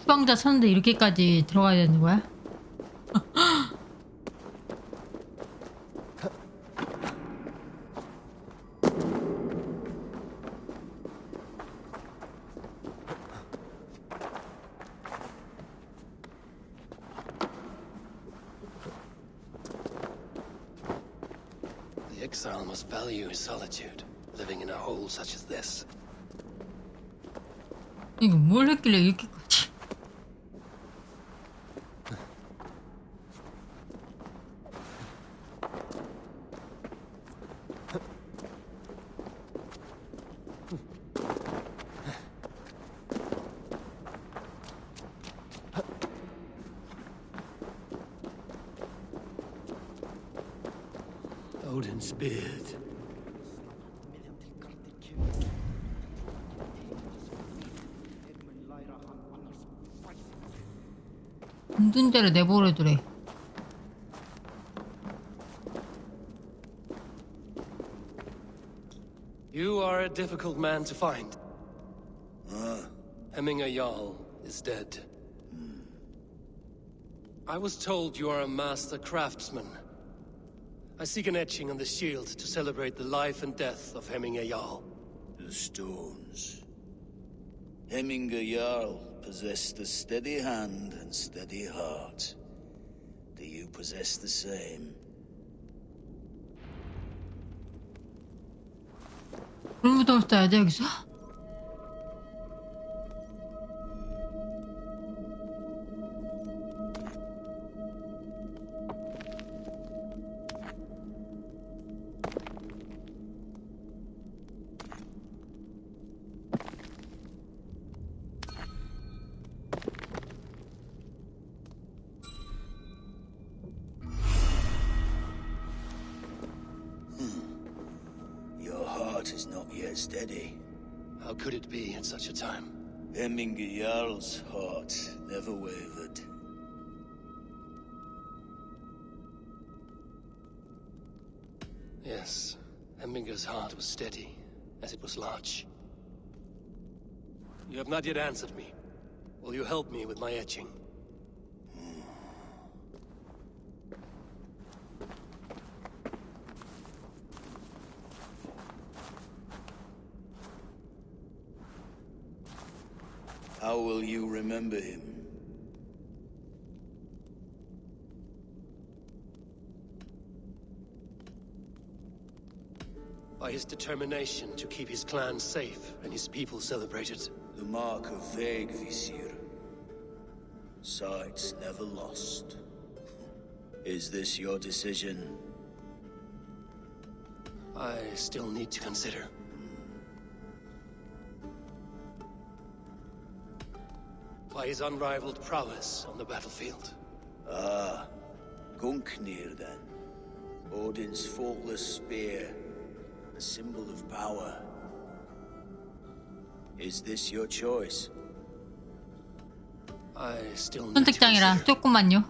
B: 추방자 찾는데 이렇게까지 들어가야 되는 거야?
A: The exile must value his solitude, living in a hole such as this.
B: 이거 뭘 했길래 이렇게까지?
A: Odin's beard.
B: 운둔자를 내버려두래.
A: You are a difficult man to find. Hemminger Jarl is dead. I was told you are a master craftsman. I seek an etching on the shield to celebrate the life and death of Hemminger Jarl.
K: The stones. Hemminger Jarl possessed a steady hand and steady heart. Do you possess the same?
B: 불무덤 써야 돼 여기서?
K: Steady.
A: How could it be at such a time?
K: Hemminger Jarl's heart never wavered.
A: Yes, Hemminger's heart was steady, as it was large. You have not yet answered me. Will you help me with my etching?
K: How will you remember him?
A: By his determination to keep his clan safe and his people celebrated.
K: The mark of Vegvisir. Sights never lost. Is this your decision?
A: I still need to consider. By his unrivaled prowess on the battlefield.
K: Ah, Gungnir then. Odin's faultless spear. A symbol of power. Is this your choice?
A: I still need to
B: 선택장이라 조금만요.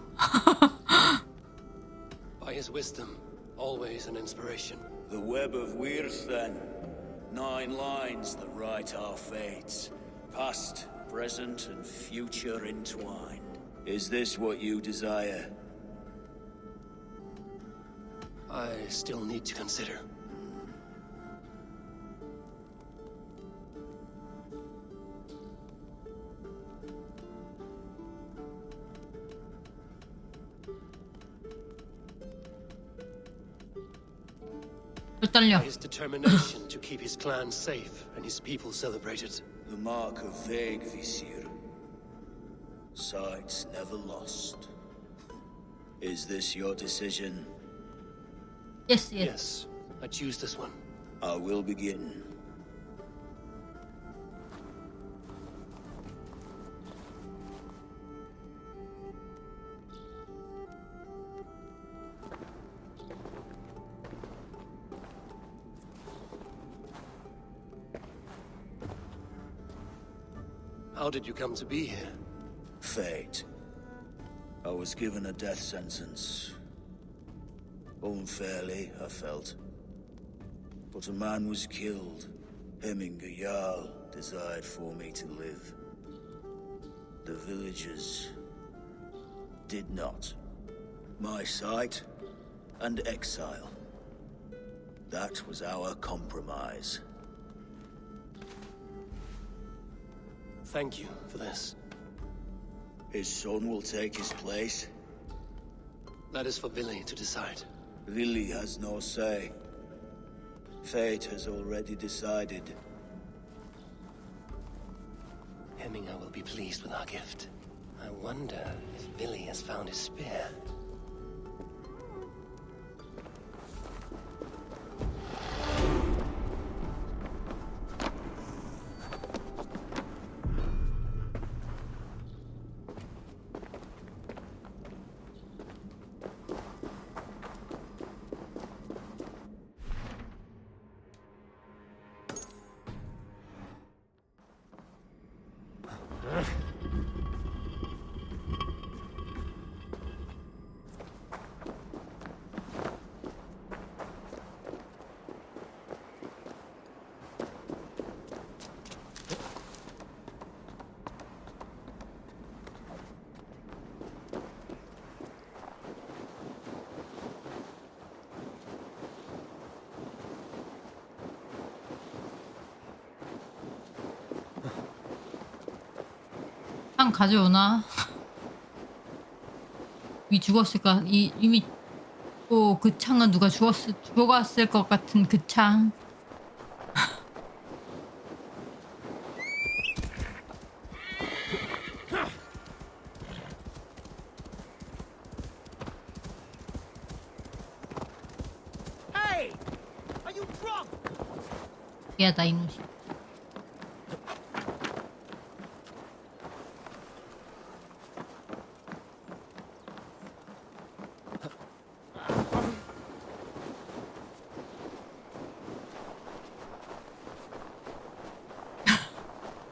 A: By his wisdom, always an inspiration.
K: The web of Wirth then. 9 lines that write our fates. Past, present, and future entwined. Is this what you desire?
A: I still need to consider.
B: 떨려.
A: His determination to keep his clan safe and his people celebrated.
K: The mark of Vegvisir. Sights never lost. Is this your decision?
B: Yes.
A: Yes, I choose this one.
K: I will begin.
A: How did you come to be here?
K: Fate. I was given a death sentence. Unfairly, I felt. But a man was killed. Hemminger Jarl desired for me to live. the villagers did not. My sight and exile. That was our compromise.
A: Thank you for this.
K: His son will take his place.
A: That is for Billy to decide.
K: Vili has no say. Fate has already decided.
A: Hemminger will be pleased with our gift. I wonder if Billy has found his spear.
B: 창 가져오나? 이미 죽었을까? 이미 또 그 창은 누가 죽었을 것 같은 그 창.
H: Hey! Are you drunk?
B: 미안하다 이놈이.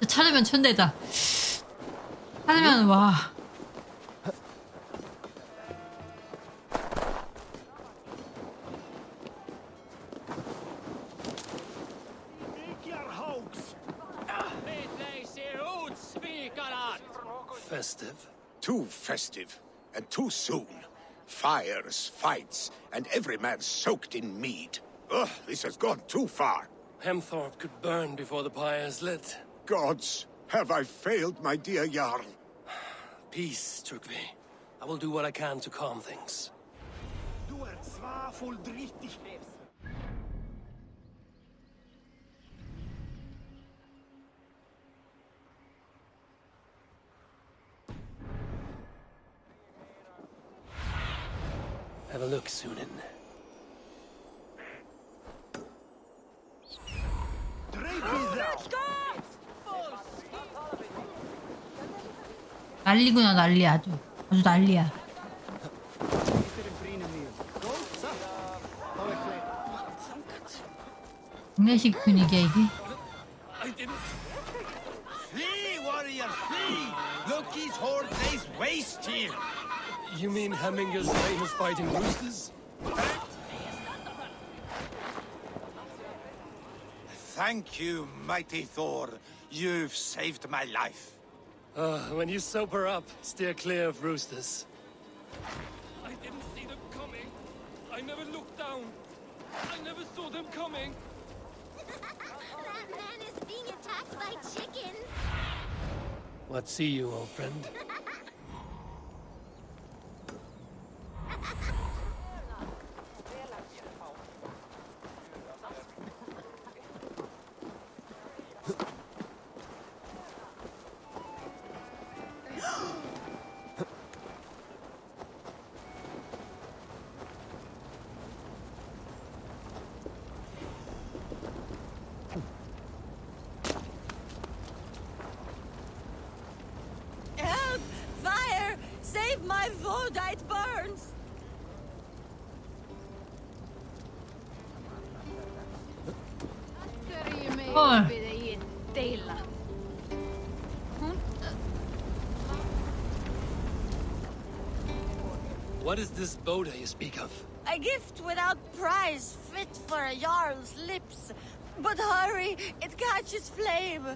B: 찾으면 천대다. 찾으면 와.
A: Festive.
F: Too festive, and too soon. Fires, fights, and every man soaked in mead. Ugh, this has gone too far.
A: Hemthorpe could burn before the pyre is lit.
F: Gods, have I failed my dear Jarl?
A: Peace, Tryggvi. I will do what I can to calm things.
H: Du full drittig.
A: Have a look, Sunan.
B: 난리구나 난리 아주 난리야. 장례식 분위기야 이게.
H: Flee, warrior, flee! Look, his horde lays waste here.
A: You mean Hemminger's famous fighting roosters?
H: Thank you, mighty Thor. You've saved my life.
A: When you sober up, steer clear of roosters. I didn't see them coming. I never looked down. I never saw them coming.
L: That man is being attacked by chickens.
A: What see you, old friend?
I: Help! Fire! Save my wood, it burns!
B: 헐.
A: What is this Boda you speak of?
I: A gift without price, fit for a Jarl's lips. But hurry, it catches flame.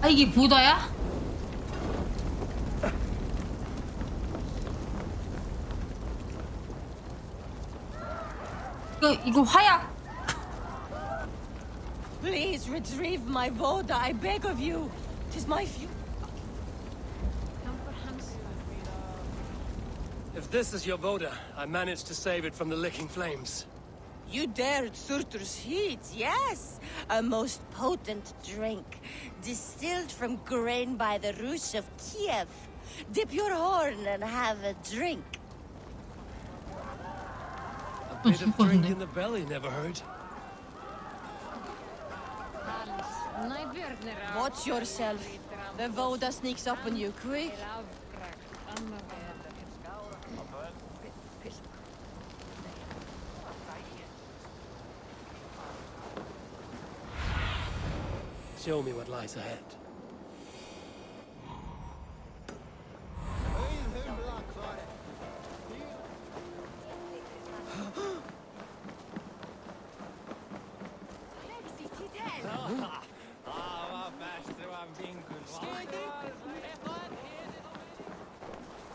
B: 아, 이게 보다야? 이거 화약.
M: Please retrieve my Voda, I beg of you. 'Tis my few.
A: If this is your Voda, I managed to save it from the licking flames.
M: You dared Surtur's heat, yes. A most potent drink, distilled from grain by the Rus of Kiev. Dip your horn and have a drink.
A: A bit of drink in the belly never hurt.
M: Watch yourself. The Voda sneaks up on you quick.
A: Show me what lies ahead.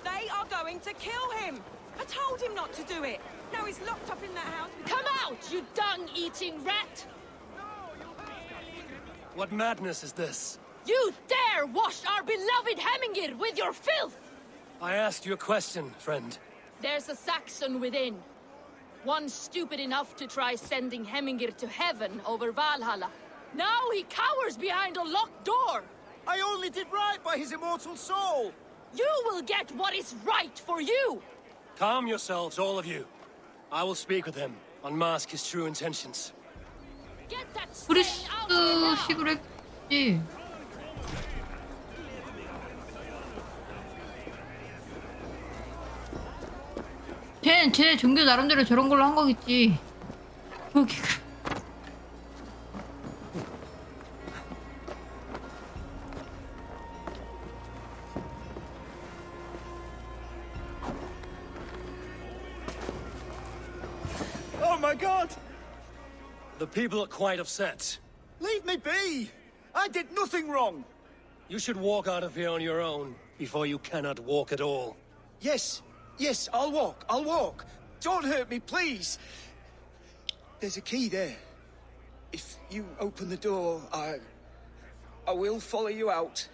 M: They are going to kill him. I told him not to do it. Now he's locked up in that house.
D: Come out, you dung-eating rat!
A: What madness is this?
D: You dare wash our beloved Hemingir with your filth!
A: I asked you a question, friend.
D: There's a Saxon within. One stupid enough to try sending Hemingir to heaven over Valhalla. Now he cowers behind a locked door!
N: I only did right by his immortal soul!
D: You will get what is right for you!
A: Calm yourselves, all of you. I will speak with him, unmask his true intentions.
D: Get that
B: 브리스식으로 했지. 쟤 종교 나름대로 저런 걸로 한 거겠지.
N: Oh my god!
A: The people are quite upset.
N: Leave me be! I did nothing wrong!
A: You should walk out of here on your own, before you cannot walk at all.
N: Yes, I'll walk. Don't hurt me, please. There's a key there. If you open the door, I will follow you out.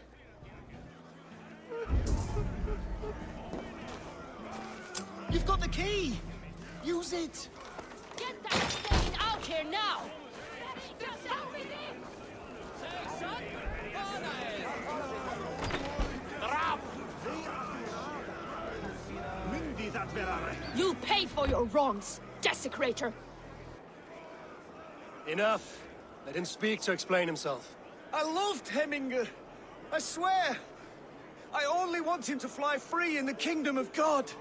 N: You've got the key! Use it!
D: Get that stain out here now! You'll pay for your wrongs, desecrator!
A: Enough. Let him speak to explain himself.
N: I loved Hemingr. I swear. I only want him to fly free in the kingdom of God.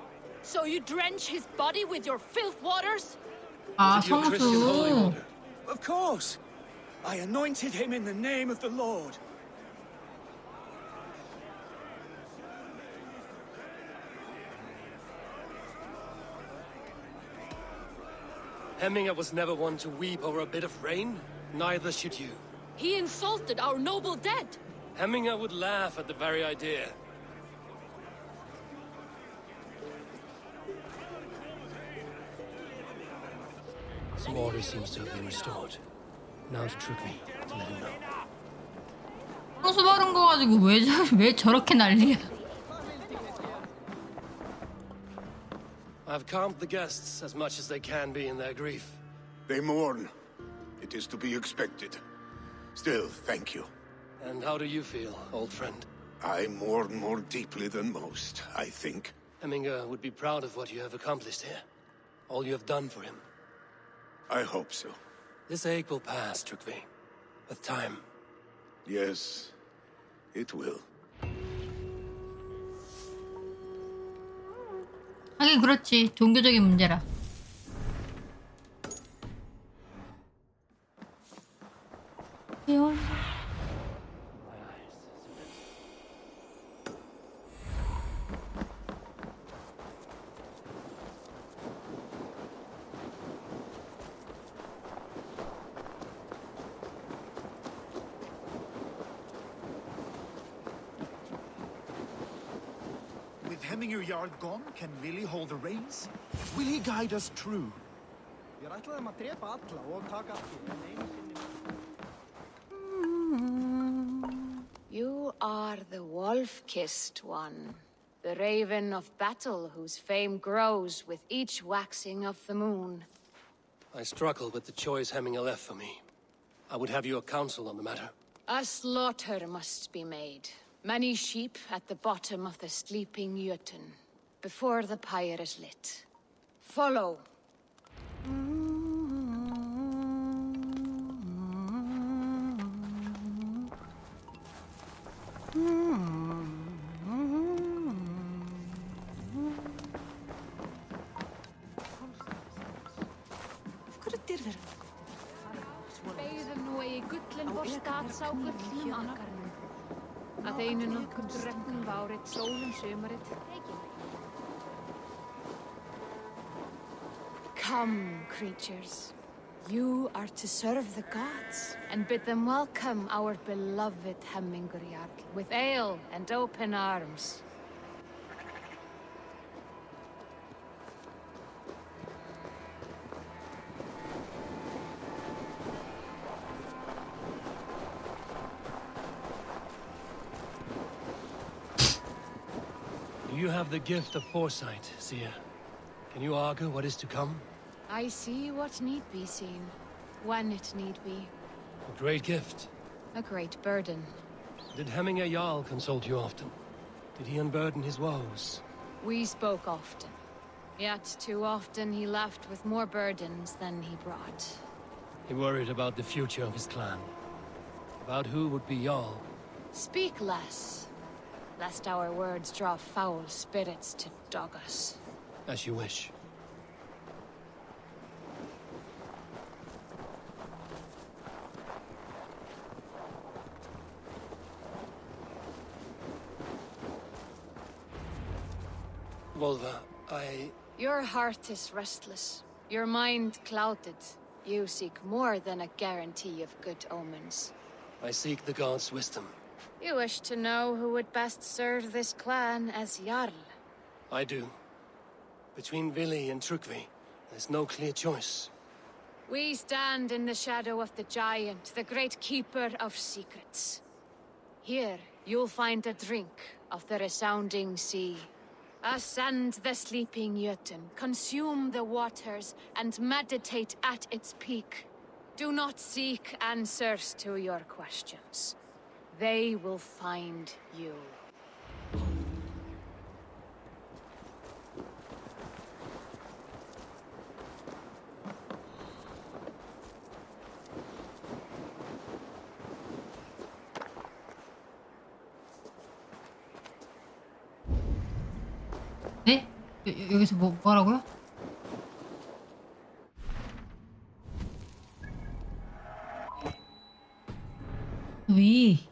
D: So you drench his body with your filth waters?
B: 아, 성수.
N: Of course. I anointed him in the name of the Lord.
A: Hemingr was never one to weep over a bit of rain. Neither should you.
D: He insulted our noble dead.
A: Hemingr would laugh at the very idea. Some order seems to have been restored. Now to trick me, to let him know.
B: 성수 바른 거 가지고 왜 저렇게 난리야?
A: I've calmed the guests as much as they can be in their grief.
F: They mourn. It is to be expected. Still, thank you.
A: And how do you feel, old friend?
F: I mourn more deeply than most, I think.
A: Hemingr would be proud of what you have accomplished here. All you have done for him.
F: I hope so.
A: This ache will pass, Trukvi. With time.
F: Yes, it will.
B: 하긴 그렇지. 종교적인 문제라.
O: Hemminger Jarl gone, can Willy hold the reins? Will he guide us true?
D: You are the wolf-kissed one. The raven of battle whose fame grows with each waxing of the moon.
A: I struggle with the choice Hemminger left for me. I would have your counsel on the matter.
D: A slaughter must be made. Many sheep at the bottom of the sleeping Jötun, before the pyre is lit. Follow. Beigðu nú eigi gullin vor stats á gullnum angarnum. Að einu nokkur regnum várið, sólum sumarið. Come, creatures. You are to serve the gods, and bid them welcome our beloved Hemminger Jarl, with ale and open arms.
A: You have the gift of foresight, Seer. Can you argue what is to come?
D: I see what need be seen, when it need be.
A: A great gift.
D: A great burden.
A: Did Hemminger Jarl consult you often? Did he unburden his woes?
D: We spoke often. Yet too often he left with more burdens than he brought.
A: He worried about the future of his clan. About who would be Jarl.
D: Speak less, lest our words draw foul spirits to dog us.
A: As you wish. Volva,
D: Your heart is restless, your mind clouded. You seek more than a guarantee of good omens.
A: I seek the gods' wisdom.
D: You wish to know who would best serve this clan as Jarl.
A: I do. Between Vili and Trukvi, there's no clear choice.
D: We stand in the shadow of the giant, the great keeper of secrets. Here, you'll find a drink of the resounding sea. Ascend the sleeping Jötun, consume the waters, and meditate at its peak. Do not seek answers to your questions. They will find you.
B: 네? 여기서 뭐라고요? 위.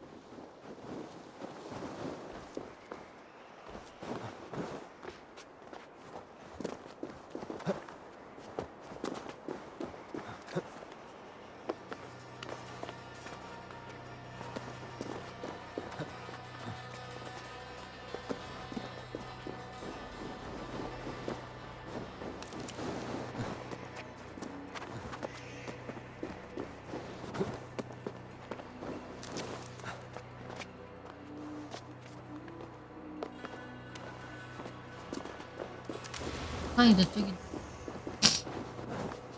B: 아니 저쪽이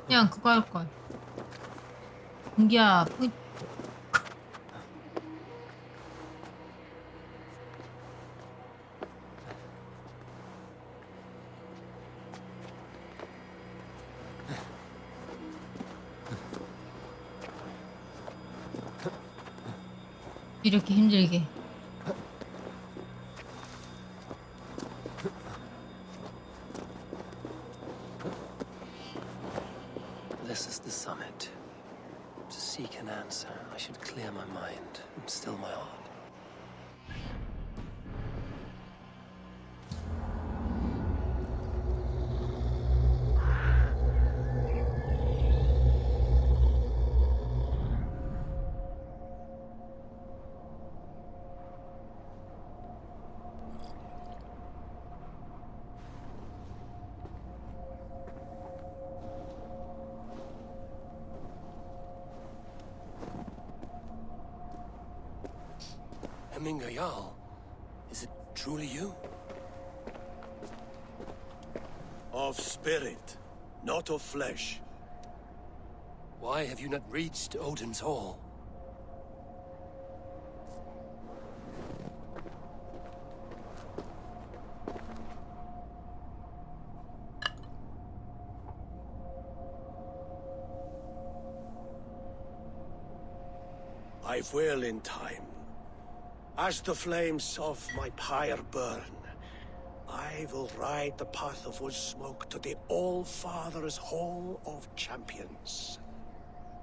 B: 그냥 그거 할걸. 공기야 이렇게 힘들게.
A: This is the summit. To seek an answer, I should clear my mind and still my heart. Hemming Jarl. Is it truly you?
J: Of spirit, not of flesh.
A: Why have you not reached Odin's Hall?
J: I will in time. As the flames of my pyre burn, I will ride the path of wood smoke to the All-Father's Hall of Champions.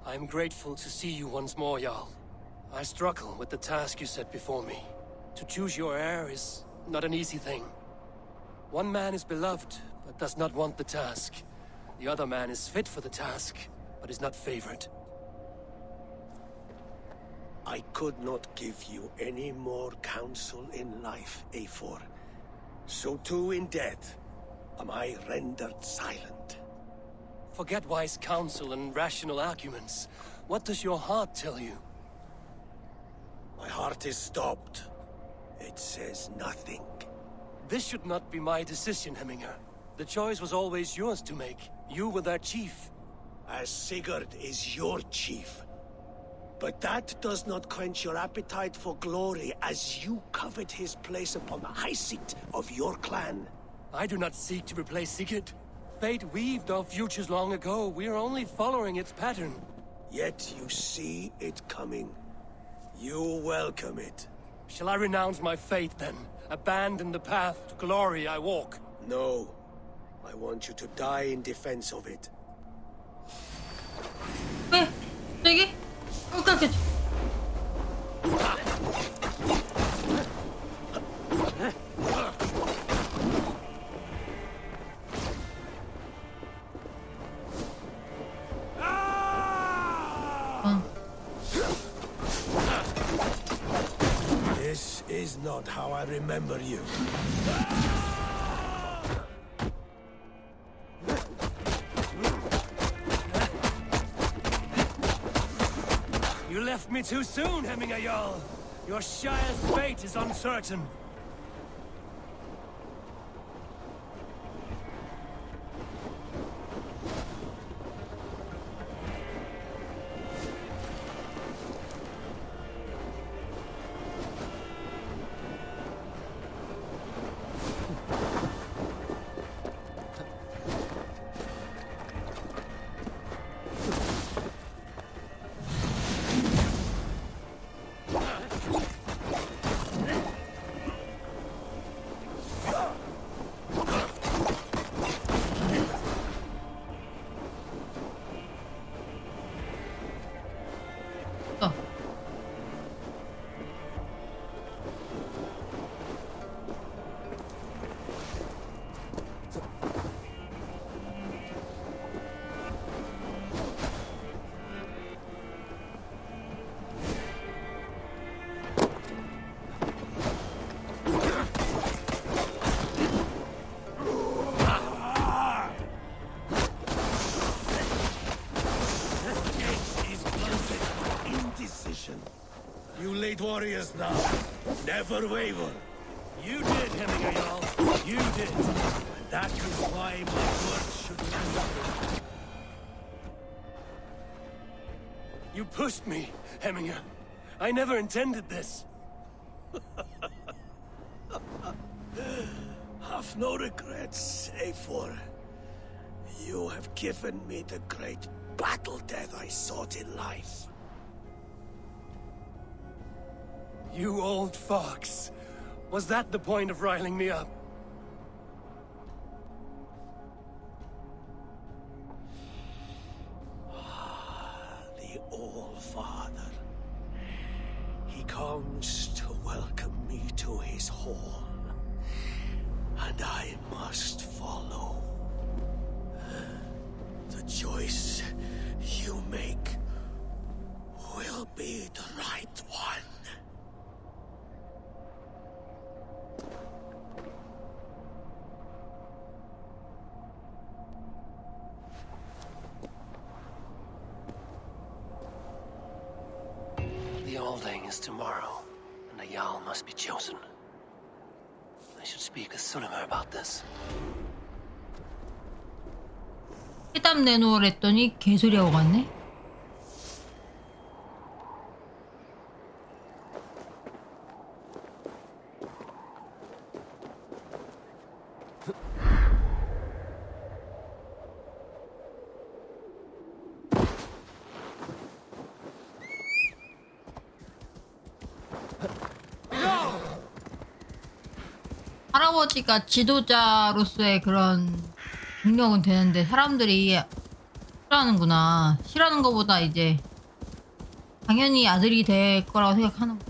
A: I am grateful to see you once more, Jarl. I struggle with the task you set before me. To choose your heir is not an easy thing. One man is beloved, but does not want the task. The other man is fit for the task, but is not favored.
J: I could not give you any more counsel in life, Eivor. So too in death am I rendered silent.
A: Forget wise counsel and rational arguments. What does your heart tell you?
J: My heart is stopped. It says nothing.
A: This should not be my decision, Hemminger. The choice was always yours to make. You were their chief.
J: As Sigurd is your chief. But that does not quench your appetite for glory as you covet his place upon the high seat of your clan.
A: I do not seek to replace Sigurd. Fate weaved our futures long ago. We are only following its pattern.
J: Yet you see it coming. You welcome it.
A: Shall I renounce my faith then? Abandon the path to glory I walk?
J: No. I want you to die in defense of it.
B: 왜? 저기? 깜짝이야.
J: This is not how I remember you.
A: You left me too soon, Hemminger Jarl. Your Shire's fate is uncertain.
J: Warriors now. Never waver.
A: You did, Hemminger Jarl. You did.
J: And that is why my words should land.
A: You pushed me, Hemminger. I never intended this.
J: Have no regrets, Eivor. You have given me the great battle death I sought in life.
A: You old fox. Was that the point of riling me up?
J: The All-Father. He comes to welcome me to his hall. And I must follow. The choice you make will be the right one.
A: The Alding is tomorrow, and a Jarl must be chosen. I should speak with Sunnema about this.
B: 회담 내놓으랬더니 개소리하고 갔네. 할아버지가 지도자로서의 그런 능력은 되는데 사람들이 싫어하는구나. 싫어하는 것보다 이제 당연히 아들이 될 거라고 생각하는 거.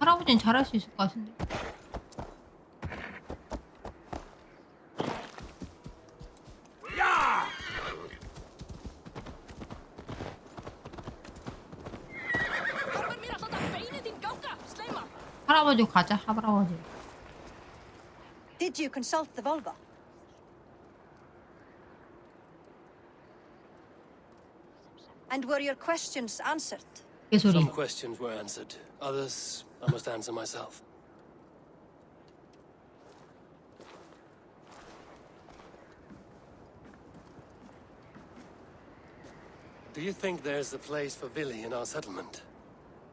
B: 할아버지는 잘할 수 있을 것 같은데. 할아버지 가자, 할아버지.
I: Did you consult the Volva? And were your questions answered?
B: 개소리.
A: Some questions were answered. Others I must answer myself. Do you think there's a place for Vili in our settlement?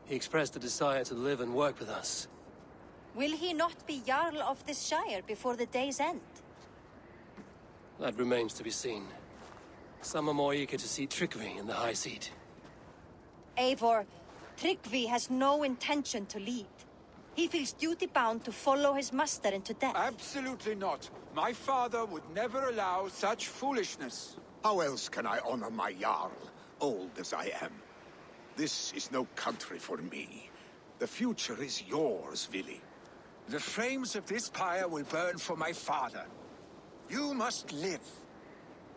A: He expressed a desire to live and work with us.
I: Will he not be Jarl of this Shire before the day's end?
A: That remains to be seen. Some are more eager to see trickery in the high seat.
I: Eivor, Tryggvi has no intention to lead. He feels duty-bound to follow his master into death.
G: Absolutely not. My father would never allow such foolishness.
E: How else can I honor my Jarl, old as I am? This is no country for me. The future is yours, Vili.
G: The flames of this pyre will burn for my father. You must live.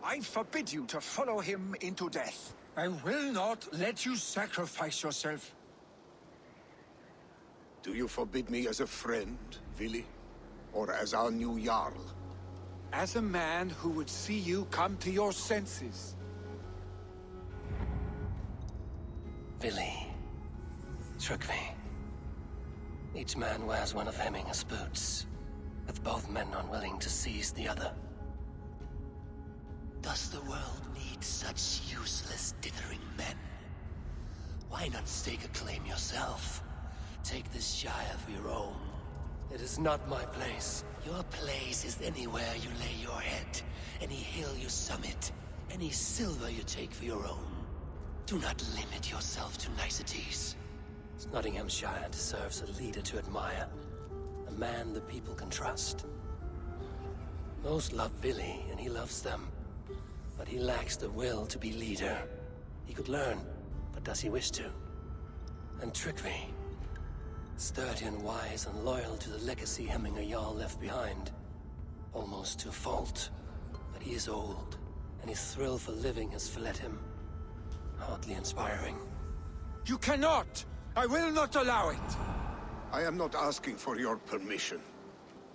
G: I forbid you to follow him into death. I will not let you sacrifice yourself.
E: Do you forbid me as a friend, Vili? Or as our new Jarl?
G: As a man who would see you come to your senses.
A: Vili. Tryggvi. Each man wears one of Hemminger's boots, with both men unwilling to seize the other.
P: Does the world need such useless, dithering men? Why not stake a claim yourself? Take this Shire for your own.
A: It is not my place.
P: Your place is anywhere you lay your head, any hill you summit, any silver you take for your own. Do not limit yourself to niceties.
A: Nottinghamshire deserves a leader to admire. A man the people can trust. Most love Vili, and he loves them. But he lacks the will to be leader. He could learn, but does he wish to? And Tryggvi. Sturdy and wise and loyal to the legacy Hemminger Jarl left behind. Almost to a fault. But he is old, and his thrill for living has fled him. Hardly inspiring.
G: You cannot! I will not allow it!
E: I am not asking for your permission.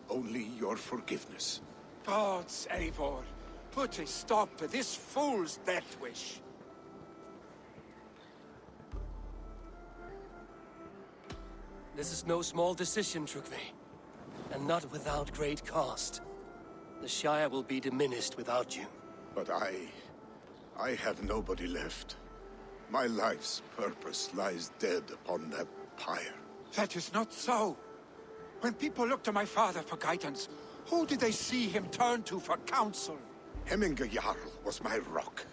E: Only your forgiveness.
G: Gods, Eivor, put a stop to this fool's death wish.
A: This is no small decision, Tryggvi. And not without great cost. The Shire will be diminished without you.
E: But I have nobody left. My life's purpose lies dead upon that pyre.
G: That is not so. When people look to my father for guidance, who did they see him turn to for counsel?
E: Hemminger Jarl was my rock.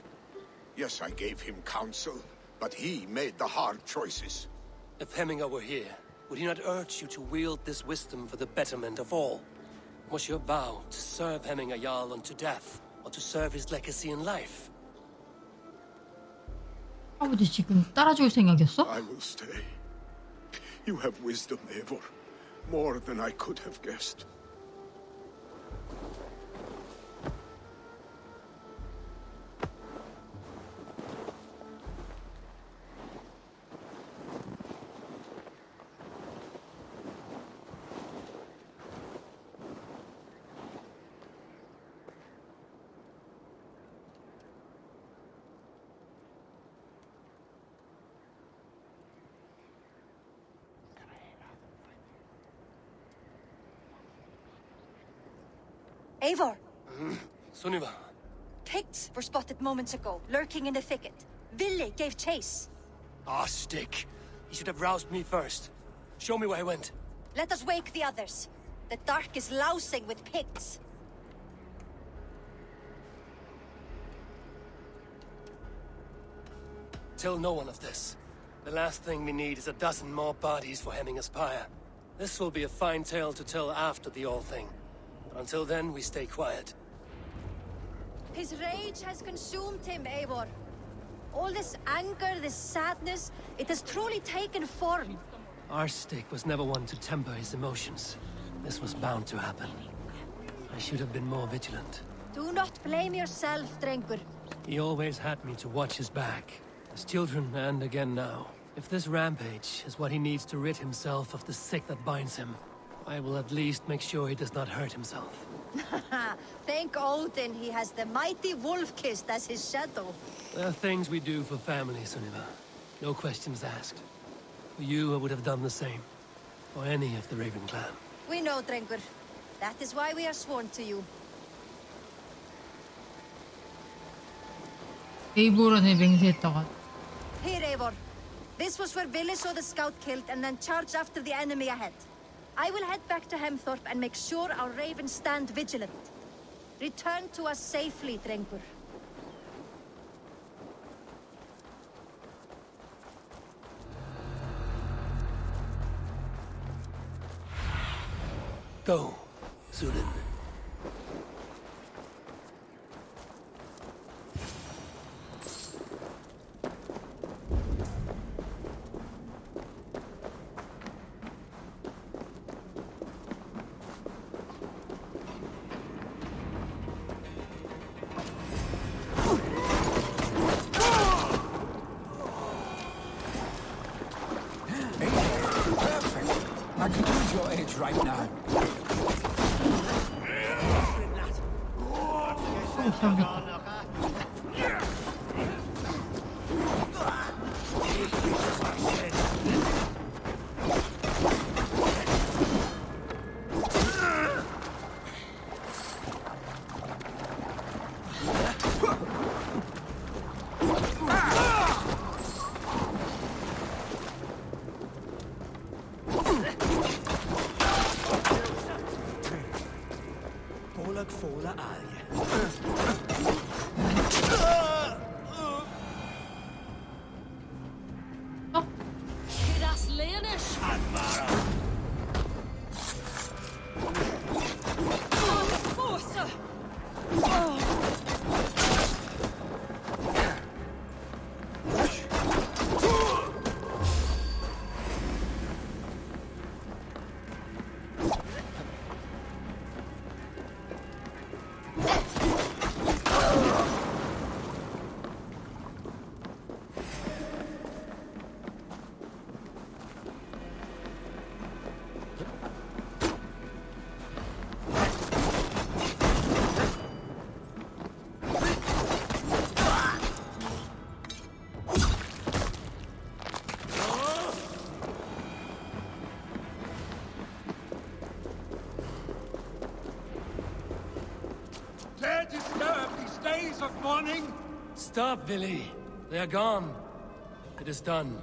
E: Yes, I gave him counsel, but he made the hard choices.
A: If Hemminger were here, would he not urge you to wield this wisdom for the betterment of all? Was your vow to serve Hemminger Jarl unto death, or to serve his legacy in life?
B: 아버지 지금 따라줄 생각이었어?
E: I will stay. You have wisdom, Eivor. More than I could have guessed.
I: Eivor!
A: Sunniva.
I: Picts were spotted moments ago, lurking in the thicket. Ville gave chase.
A: Ah, stick. He should have roused me first. Show me where he went.
I: Let us wake the others. The dark is lousing with Picts.
A: Tell no one of this. The last thing we need is a dozen more bodies for Hemming Aspire. This will be a fine tale to tell after the All Thing. But until then, we stay quiet.
I: His rage has consumed him, Eivor. All this anger, this sadness, it has truly taken form.
A: Our stick was never one to temper his emotions. This was bound to happen. I should have been more vigilant.
I: Do not blame yourself, Drengur.
A: He always had me to watch his back. As children, and again now. If this rampage is what he needs to rid himself of the sick that binds him, I will at least make sure he does not hurt himself.
I: Thank Odin he has the mighty Wolf-Kissed as his shadow.
A: There are things we do for family, Sunniva. No questions asked. For you, I would have done the same. For any of the Raven clan.
I: We know, Drengur. That is why we are sworn to you.
B: 에이보런에 맹세했다가.
I: Here, Eivor. This was where Ville saw the scout killed and then charged after the enemy ahead. I will head back to Hemthorpe and make sure our ravens stand vigilant. Return to us safely, Drengur.
A: Go, Zulin.
Q: I could use your edge right now.
A: Stop, Billy. They are gone. It is done.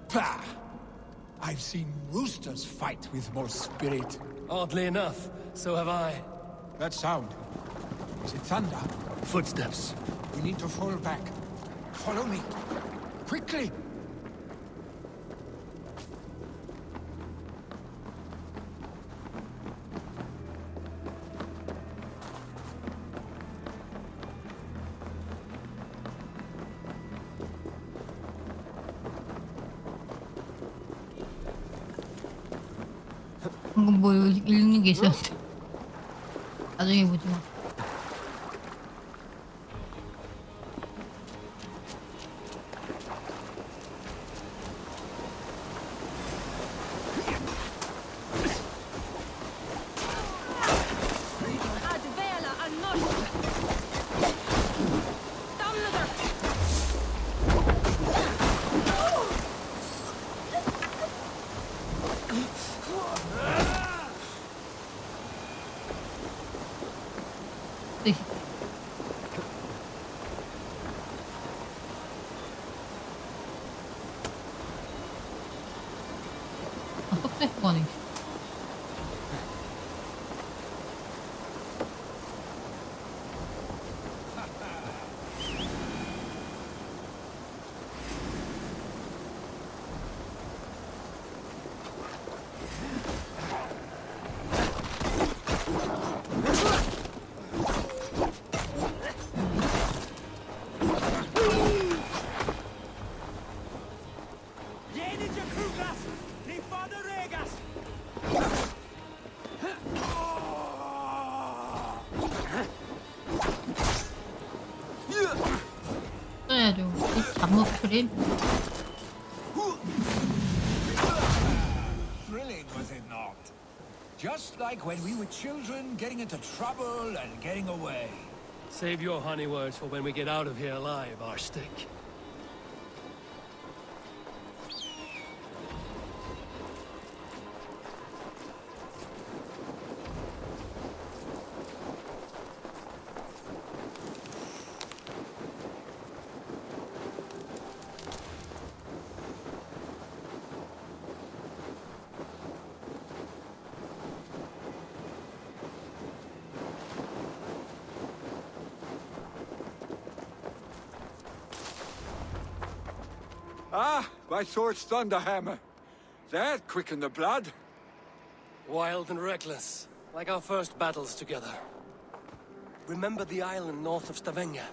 O: Pah! I've seen roosters fight with more spirit.
A: Oddly enough, so have I.
O: That sound. Is it thunder?
A: Footsteps.
O: We need to fall back. Follow me. Quickly!
B: 방금 뭐 읽는 게 있었는데 나중에 보지 마. 네, 그거네. 써야죠. 이 잠옷 크림.
Q: Thrilling, was it not? Just like when we were children, getting into trouble and getting away.
A: Save your honey words for when we get out of here alive, our stick.
G: Ah, my sword's thunderhammer. That quickened the blood.
A: Wild and reckless, like our first battles together. Remember the island north of Stavanger?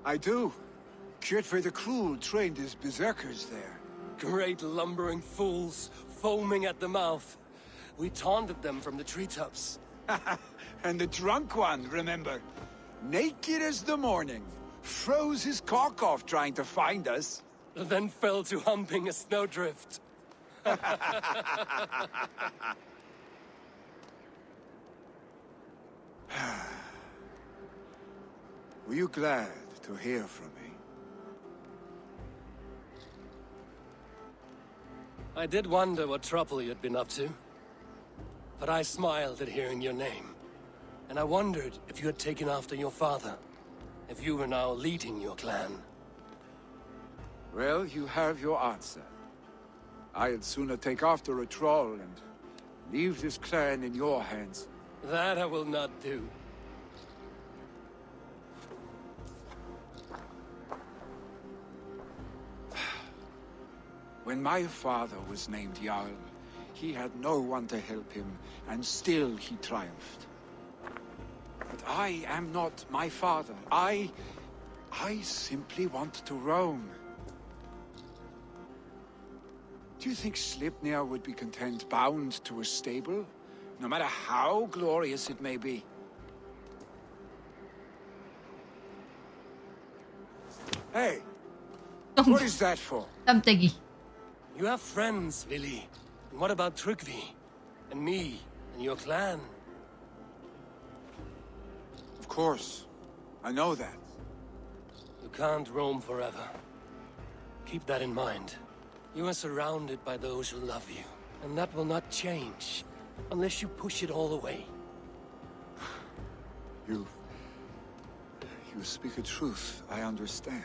G: I do. Kjotve the Cruel trained his berserkers there.
A: Great lumbering fools, foaming at the mouth. We taunted them from the treetops.
G: And the drunk one, remember? Naked as the morning. Froze his cock off trying to find us.
A: Then fell to humping a snowdrift.
G: Were you glad to hear from me?
A: I did wonder what trouble you'd been up to. But I smiled at hearing your name. And I wondered if you had taken after your father. If you were now leading your clan.
G: Well, you have your answer. I'd sooner take after a troll and leave this clan in your hands.
A: That I will not do.
G: When my father was named Jarl, he had no one to help him, and still he triumphed. But I am not my father. I simply want to roam. Do you think Sleipnir would be content bound to a stable? No matter how glorious it may be? Hey! What is that for?
B: 깜짝이.
A: You have friends, Vili. And what about Tryggvi? And me? And your clan?
G: Of course. I know that.
A: You can't roam forever. Keep that in mind. You are surrounded by those who love you. And that will not change. Unless you push it all away.
G: You speak a truth, I understand.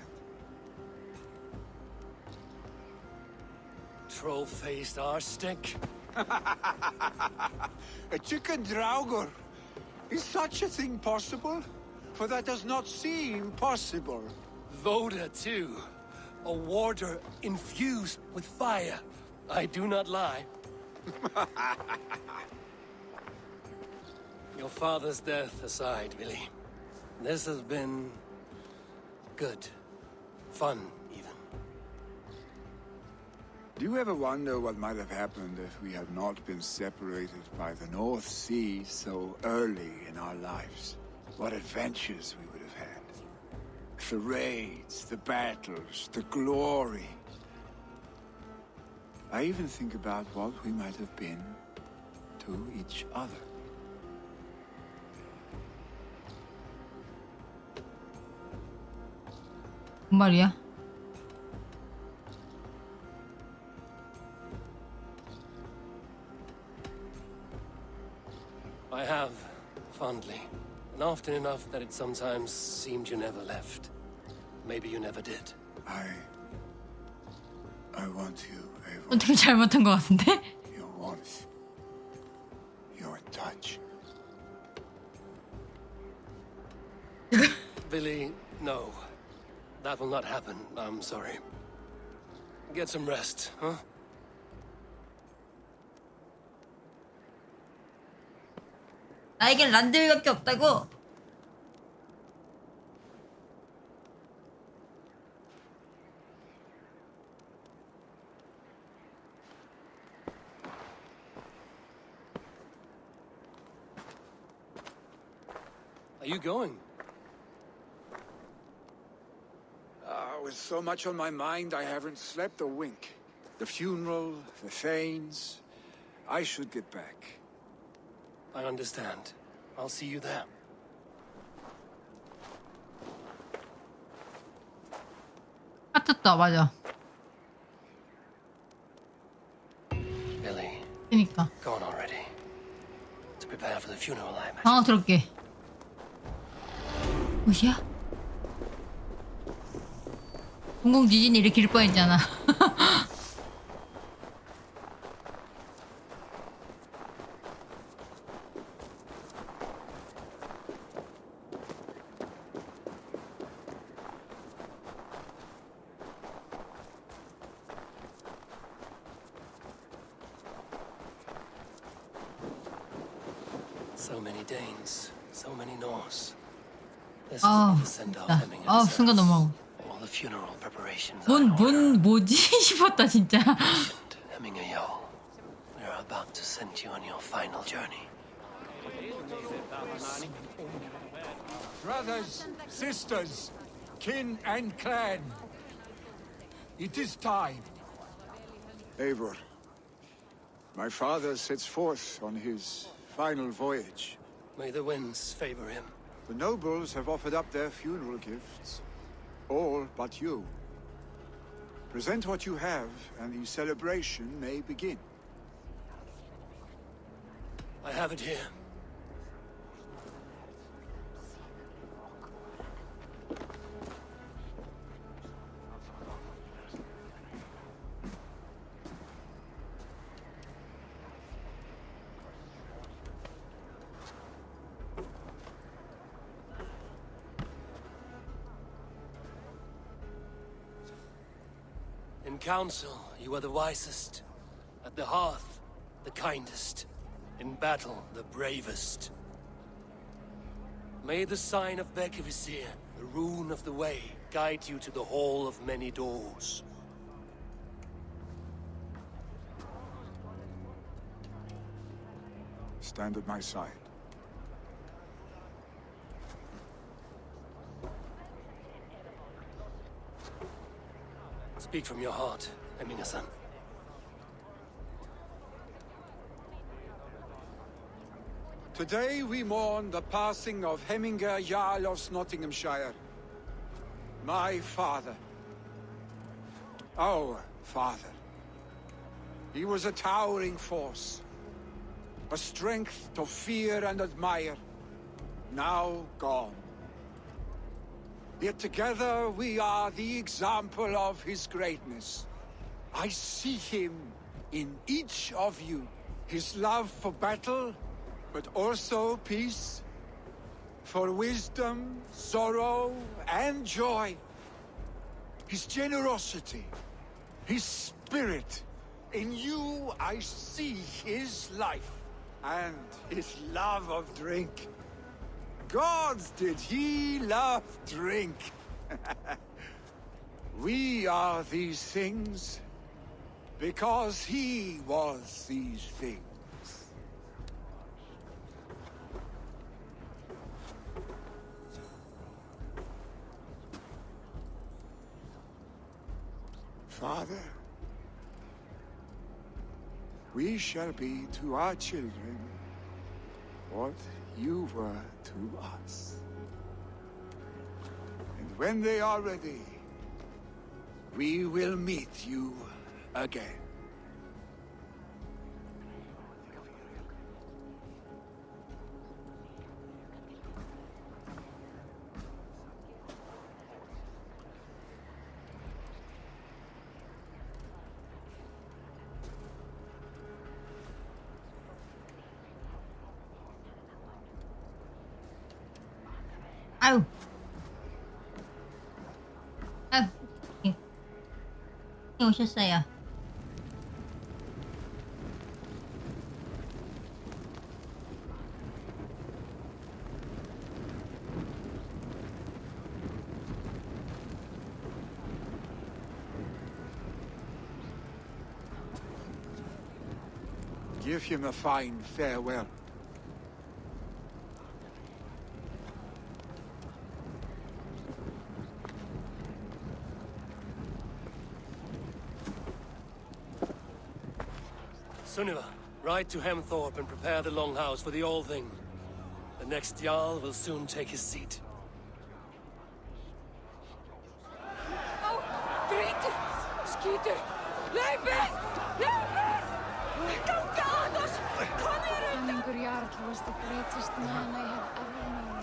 A: Troll-faced arstick.
G: A chicken draugr. Is such a thing possible? For that does not seem possible.
A: Voda, too. A warder infused with fire. I do not lie. Your father's death aside, Vili. This has been... good. Fun, even.
G: Do you ever wonder what might have happened if we had not been separated by the North Sea so early in our lives? What adventures we would have had. The raids, the battles, the glory. I even think about what we might have been to each other.
B: 뭔 말이야?
A: I have, fondly. And often enough that it sometimes seemed you never left. Maybe you never did.
G: I
E: I want you, Eivor.
B: 되게 잘못한 것 같은데?
E: Your warmth. Your touch.
A: Billy, no. That will not happen. I'm sorry. Get some rest, huh?
B: 나에겐 란데위밖에 없다고.
A: Are you going?
G: With so much on my mind, I haven't slept a wink. The funeral, the Thanes. I should get back.
A: I understand. I'll see you there.
B: 갇혔다, 맞아.
A: Billy,
B: 그니까.
A: go on already. To prepare for the funeral, I imagine.
B: 당황스럽게. 무엇이야? 공공 지진이 일으킬 뻔했잖아.
A: So many Danes, so many Norse. This
B: 아,
A: is the send-off
B: 진짜.
A: Hemming
B: 아, 순간 넘어가고.
A: All the funeral preparations.
B: 뭐지 싶었다, 진짜.
A: Hemming we're about to send you on your final journey.
G: Brothers, sisters, kin and clan. It is time. Eivor, my father sets forth on his final voyage.
A: May the winds favor him.
G: The nobles have offered up their funeral gifts. All but you. Present what you have, and the celebration may begin.
A: I have it here. In council, you are the wisest. At the hearth, the kindest. In battle, the bravest. May the sign of Bekivisir, the rune of the way, guide you to the Hall of Many Doors.
G: Stand at my side.
A: Speak from your heart, Eminasan.
G: Today we mourn the passing of Hemminger Jarl of Snotinghamshire. My father. Our father. He was a towering force. A strength to fear and admire. Now gone. Yet together we are the example of his greatness. I see him in each of you. His love for battle, but also peace. For wisdom, sorrow, and joy. His generosity, his spirit. In you I see his life, and his love of drink. Gods, did he love drink? We are these things because he was these things. Father, we shall be to our children what you were to us. And when they are ready, we will meet you again.
B: 아유. 아유. 예. 오셨어요.
G: Give him a fine farewell.
A: Sunniva, ride to Hemthorpe and prepare the longhouse for the All Thing. The next Jarl will soon take his seat.
D: Grýtur! Skýtur! Hlaupið! Hlaupið! Gangaðos! Komið! Hamingur Jarl was the greatest man I have ever known.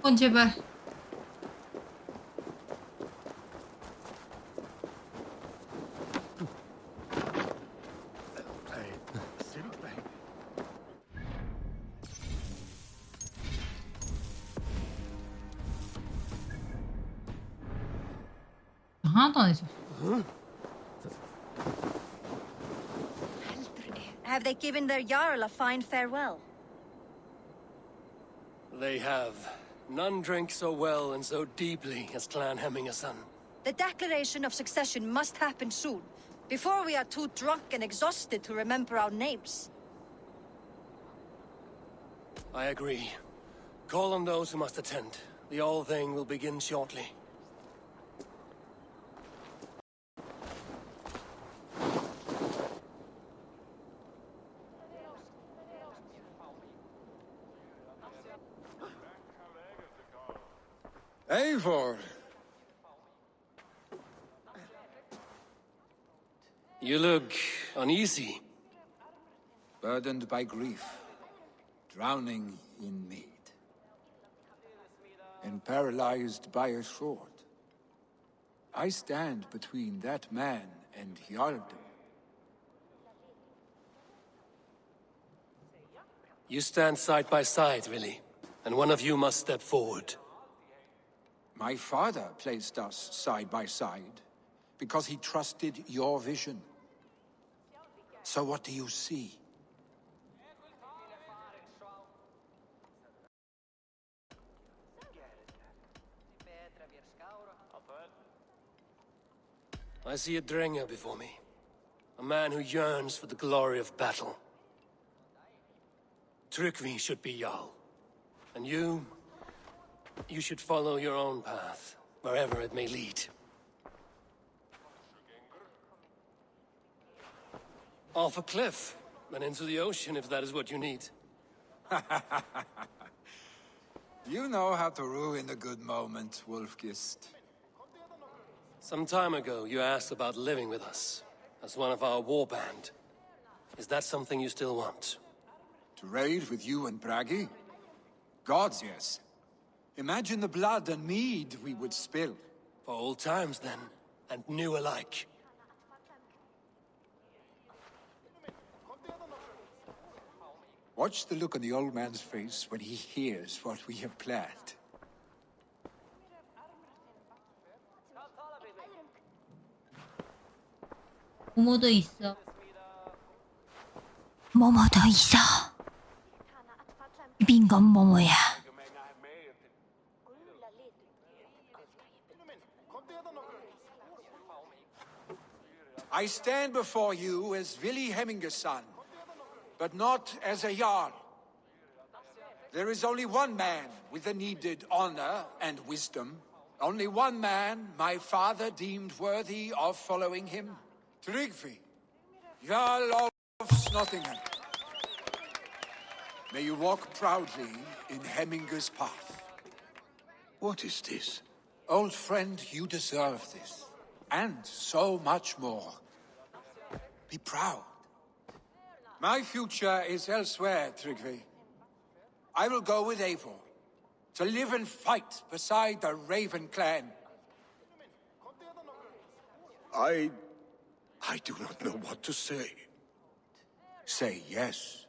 B: 안돼. 제발. 하나도 안 했어.
I: Have they given their Jarl a fine farewell?
A: They have. None drank so well and so deeply as Clan Hemmingason.
I: The declaration of succession must happen soon, before we are too drunk and exhausted to remember our names.
A: I agree. Call on those who must attend. The All Thing will begin shortly.
G: Eivor!
A: You look uneasy.
Q: Burdened by grief, drowning in mead, and paralyzed by a sword. I stand between that man and Hjarldum.
A: You stand side by side, really, and one of you must step forward.
Q: My father placed us side by side because he trusted your vision. So what do you see?
A: I see a Drenger before me. A man who yearns for the glory of battle. Tryggvi should be Jarl. And you should follow your own path, wherever it may lead. Off a cliff, and into the ocean if that is what you need.
Q: You know how to ruin a good moment, Wolfgist.
A: Some time ago, you asked about living with us, as one of our war band. Is that something you still want?
Q: To raid with you and Bragi? Gods, yes. Imagine the blood and mead we would spill.
A: For old times, then, and new alike.
Q: Watch the look on the old man's face when he hears what we have planned.
B: 모모도 있어. 모모도 있어. 빈 건 모모야.
Q: I stand before you as Vili Hemmingason, but not as a Jarl. There is only one man with the needed honor and wisdom. Only one man my father deemed worthy of following him. Tryggvi, Jarl of Snottingham. May you walk proudly in Hemminger's path.
F: What is this?
Q: Old friend, you deserve this. And so much more. Be proud. My future is elsewhere, Tryggvi. I will go with Eivor, to live and fight beside the Raven clan.
F: I do not know what to say.
Q: Say yes.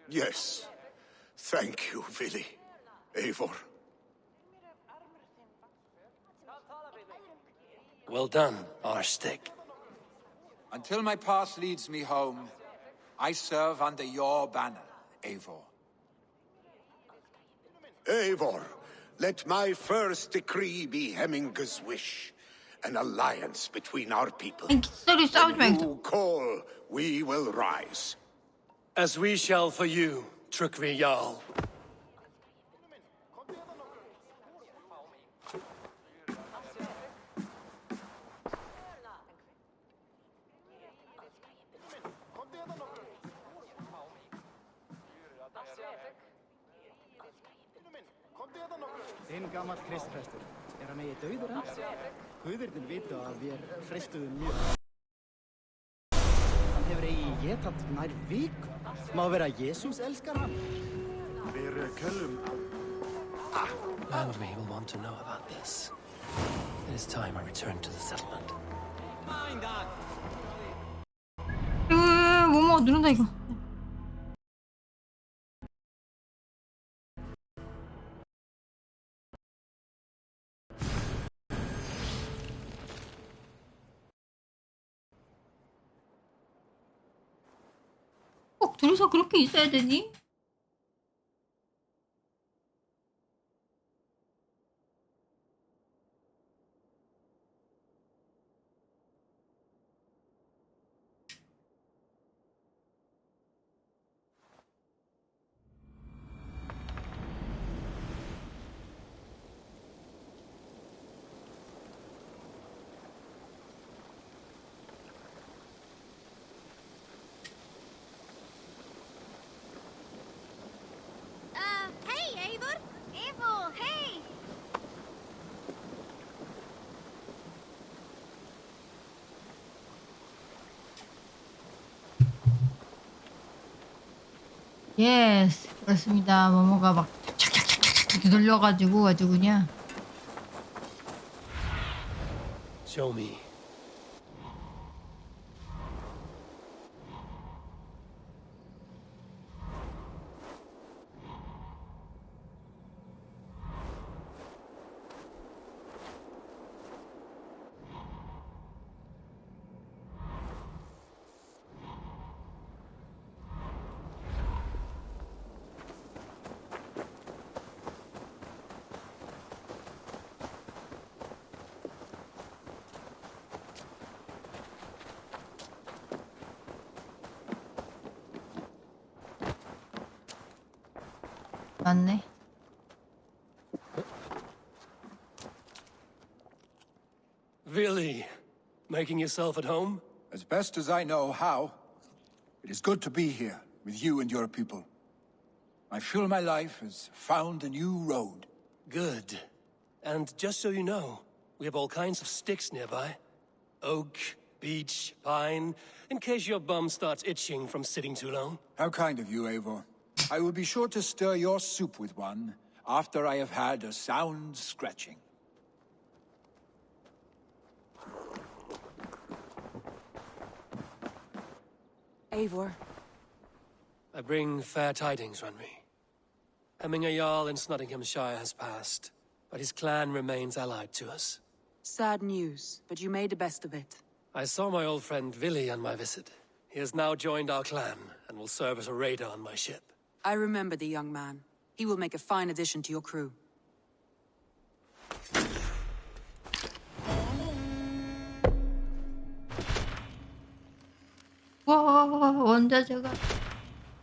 F: Yes. Thank you, Vili. Eivor.
A: Well done, Arstig.
Q: Until my path leads me home, I serve under your banner, Eivor.
F: Eivor, let my first decree be Hemminger's wish. An alliance between our people. When you call, we will rise.
A: As we shall for you, Tryggvi Jarl.
R: Þinn gamall kristprestur hann megi dauður enn. Guðirnir vita að við freistuðum mjög. Hann hefur eigi getað nær viku. Má vera Jesús elskar hann. Við köllum
A: Landry will want to know about this. It is time I return to the settlement.
B: 뭐뭐 누른다 이거. 꼭 둘이서 그렇게 있어야 되니?
L: Hey, Eivor! Eivor, hey!
B: 예스, 그렇습니다. 모모가 막 착착착착착 눌려가지고 아주 그냥.
A: Show me.
B: 맞네.
A: Vili, making yourself at home?
Q: As best as I know how, it is good to be here with you and your people. I feel my life has found a new road.
A: Good. And just so you know, we have all kinds of sticks nearby. Oak, beech, pine, in case your bum starts itching from sitting too long.
Q: How kind of you, Eivor. I will be sure to stir your soup with one after I have had a sound scratching.
C: Eivor.
A: I bring fair tidings, Runry. Hemminger Jarl in Snottinghamshire has passed, but his clan remains allied to us.
C: Sad news, but you made the best of it.
A: I saw my old friend Vili on my visit. He has now joined our clan and will serve as a raider on my ship.
C: I remember the young man. He will make a fine addition to your crew.
B: 와, 원자재가.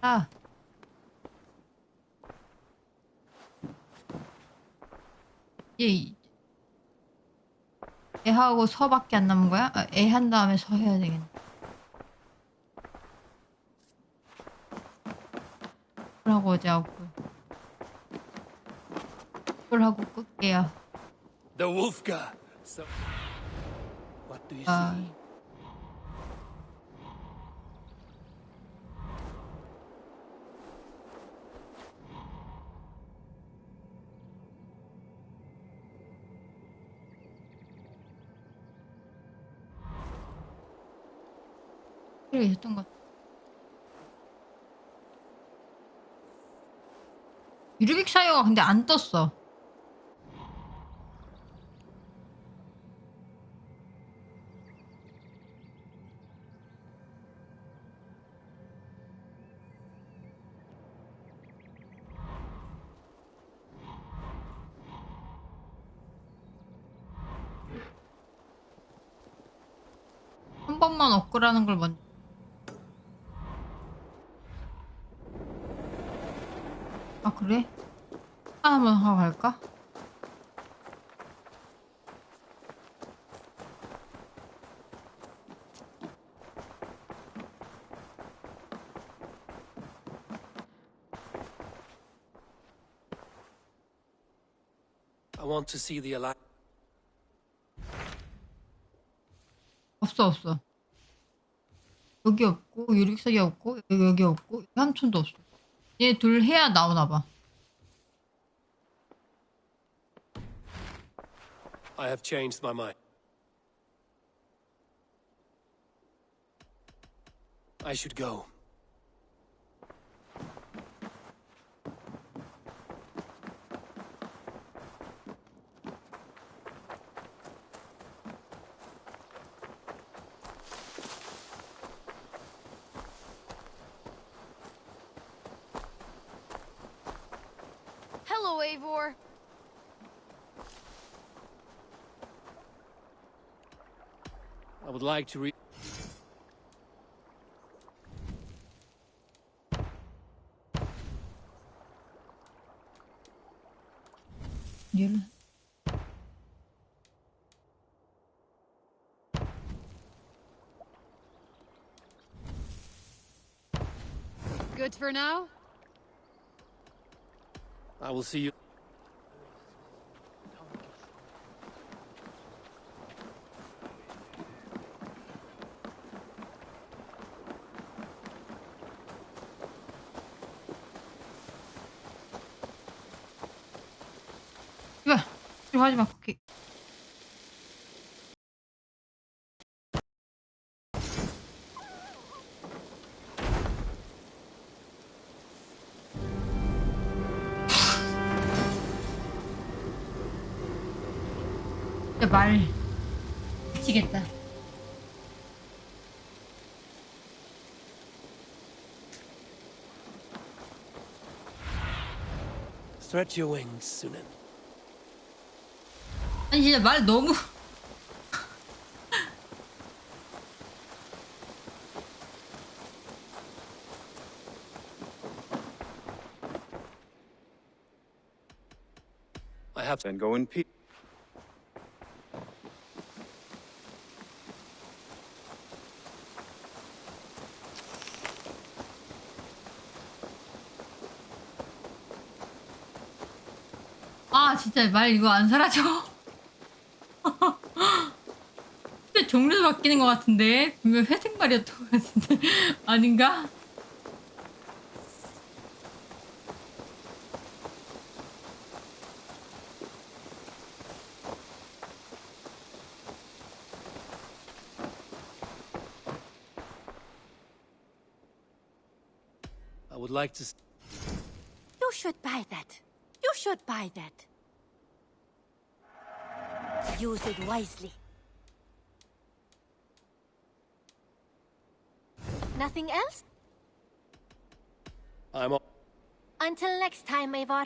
B: 아. 얘, 애하고 서밖에 안 남은 거야? 아, 애 한 다음에 서 해야 되겠네. 그걸 하고 어제 하고. 그걸 하고 끌게요.
A: The Wolfgar. So, what do you
B: 아.
A: see?
B: 그래, 있었던 것 같아. 유르빅샤이어가 근데 안 떴어. 한 번만 업그라는 걸 먼저. 아, 그래? 하나만 하고 갈까?
A: I want to see the alive.
B: 없어. 여기 없고, 유리석이 없고, 여기 없고, 삼촌도 없어. 얘 둘 해야 나오나 봐.
A: I have changed my mind. I should go.
D: Hello, Eivor.
A: I would like to read.
B: 얘를.
D: Good for now?
A: I will see you.
B: 이거 하지 마, 쿠키. 진짜 말 미치겠다.
A: Stretch your wings, Sunan.
B: 아니 진짜 말 너무
A: I have to go in peace.
B: 아 진짜 말 이거 안 사라져. 근데 종류도 바뀌는 것 같은데 분명 회색 말이었던 것 같은데 아닌가?
A: I would like to.
I: You should buy that. You should buy that. Use it wisely. Nothing else?
A: I'm.
I: Until next time, Eivor.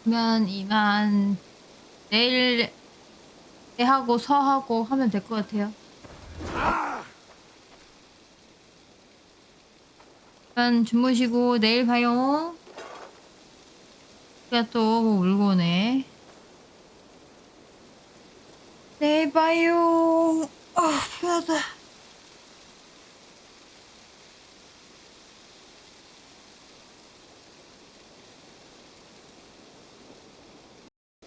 B: 그러면 이만 내일 대하고 서하고 하면 될 것 같아요. 일단 주무시고 내일 봐요. 제가 또 뭐 울고 오네. 내일 봐요. 아, 피하다.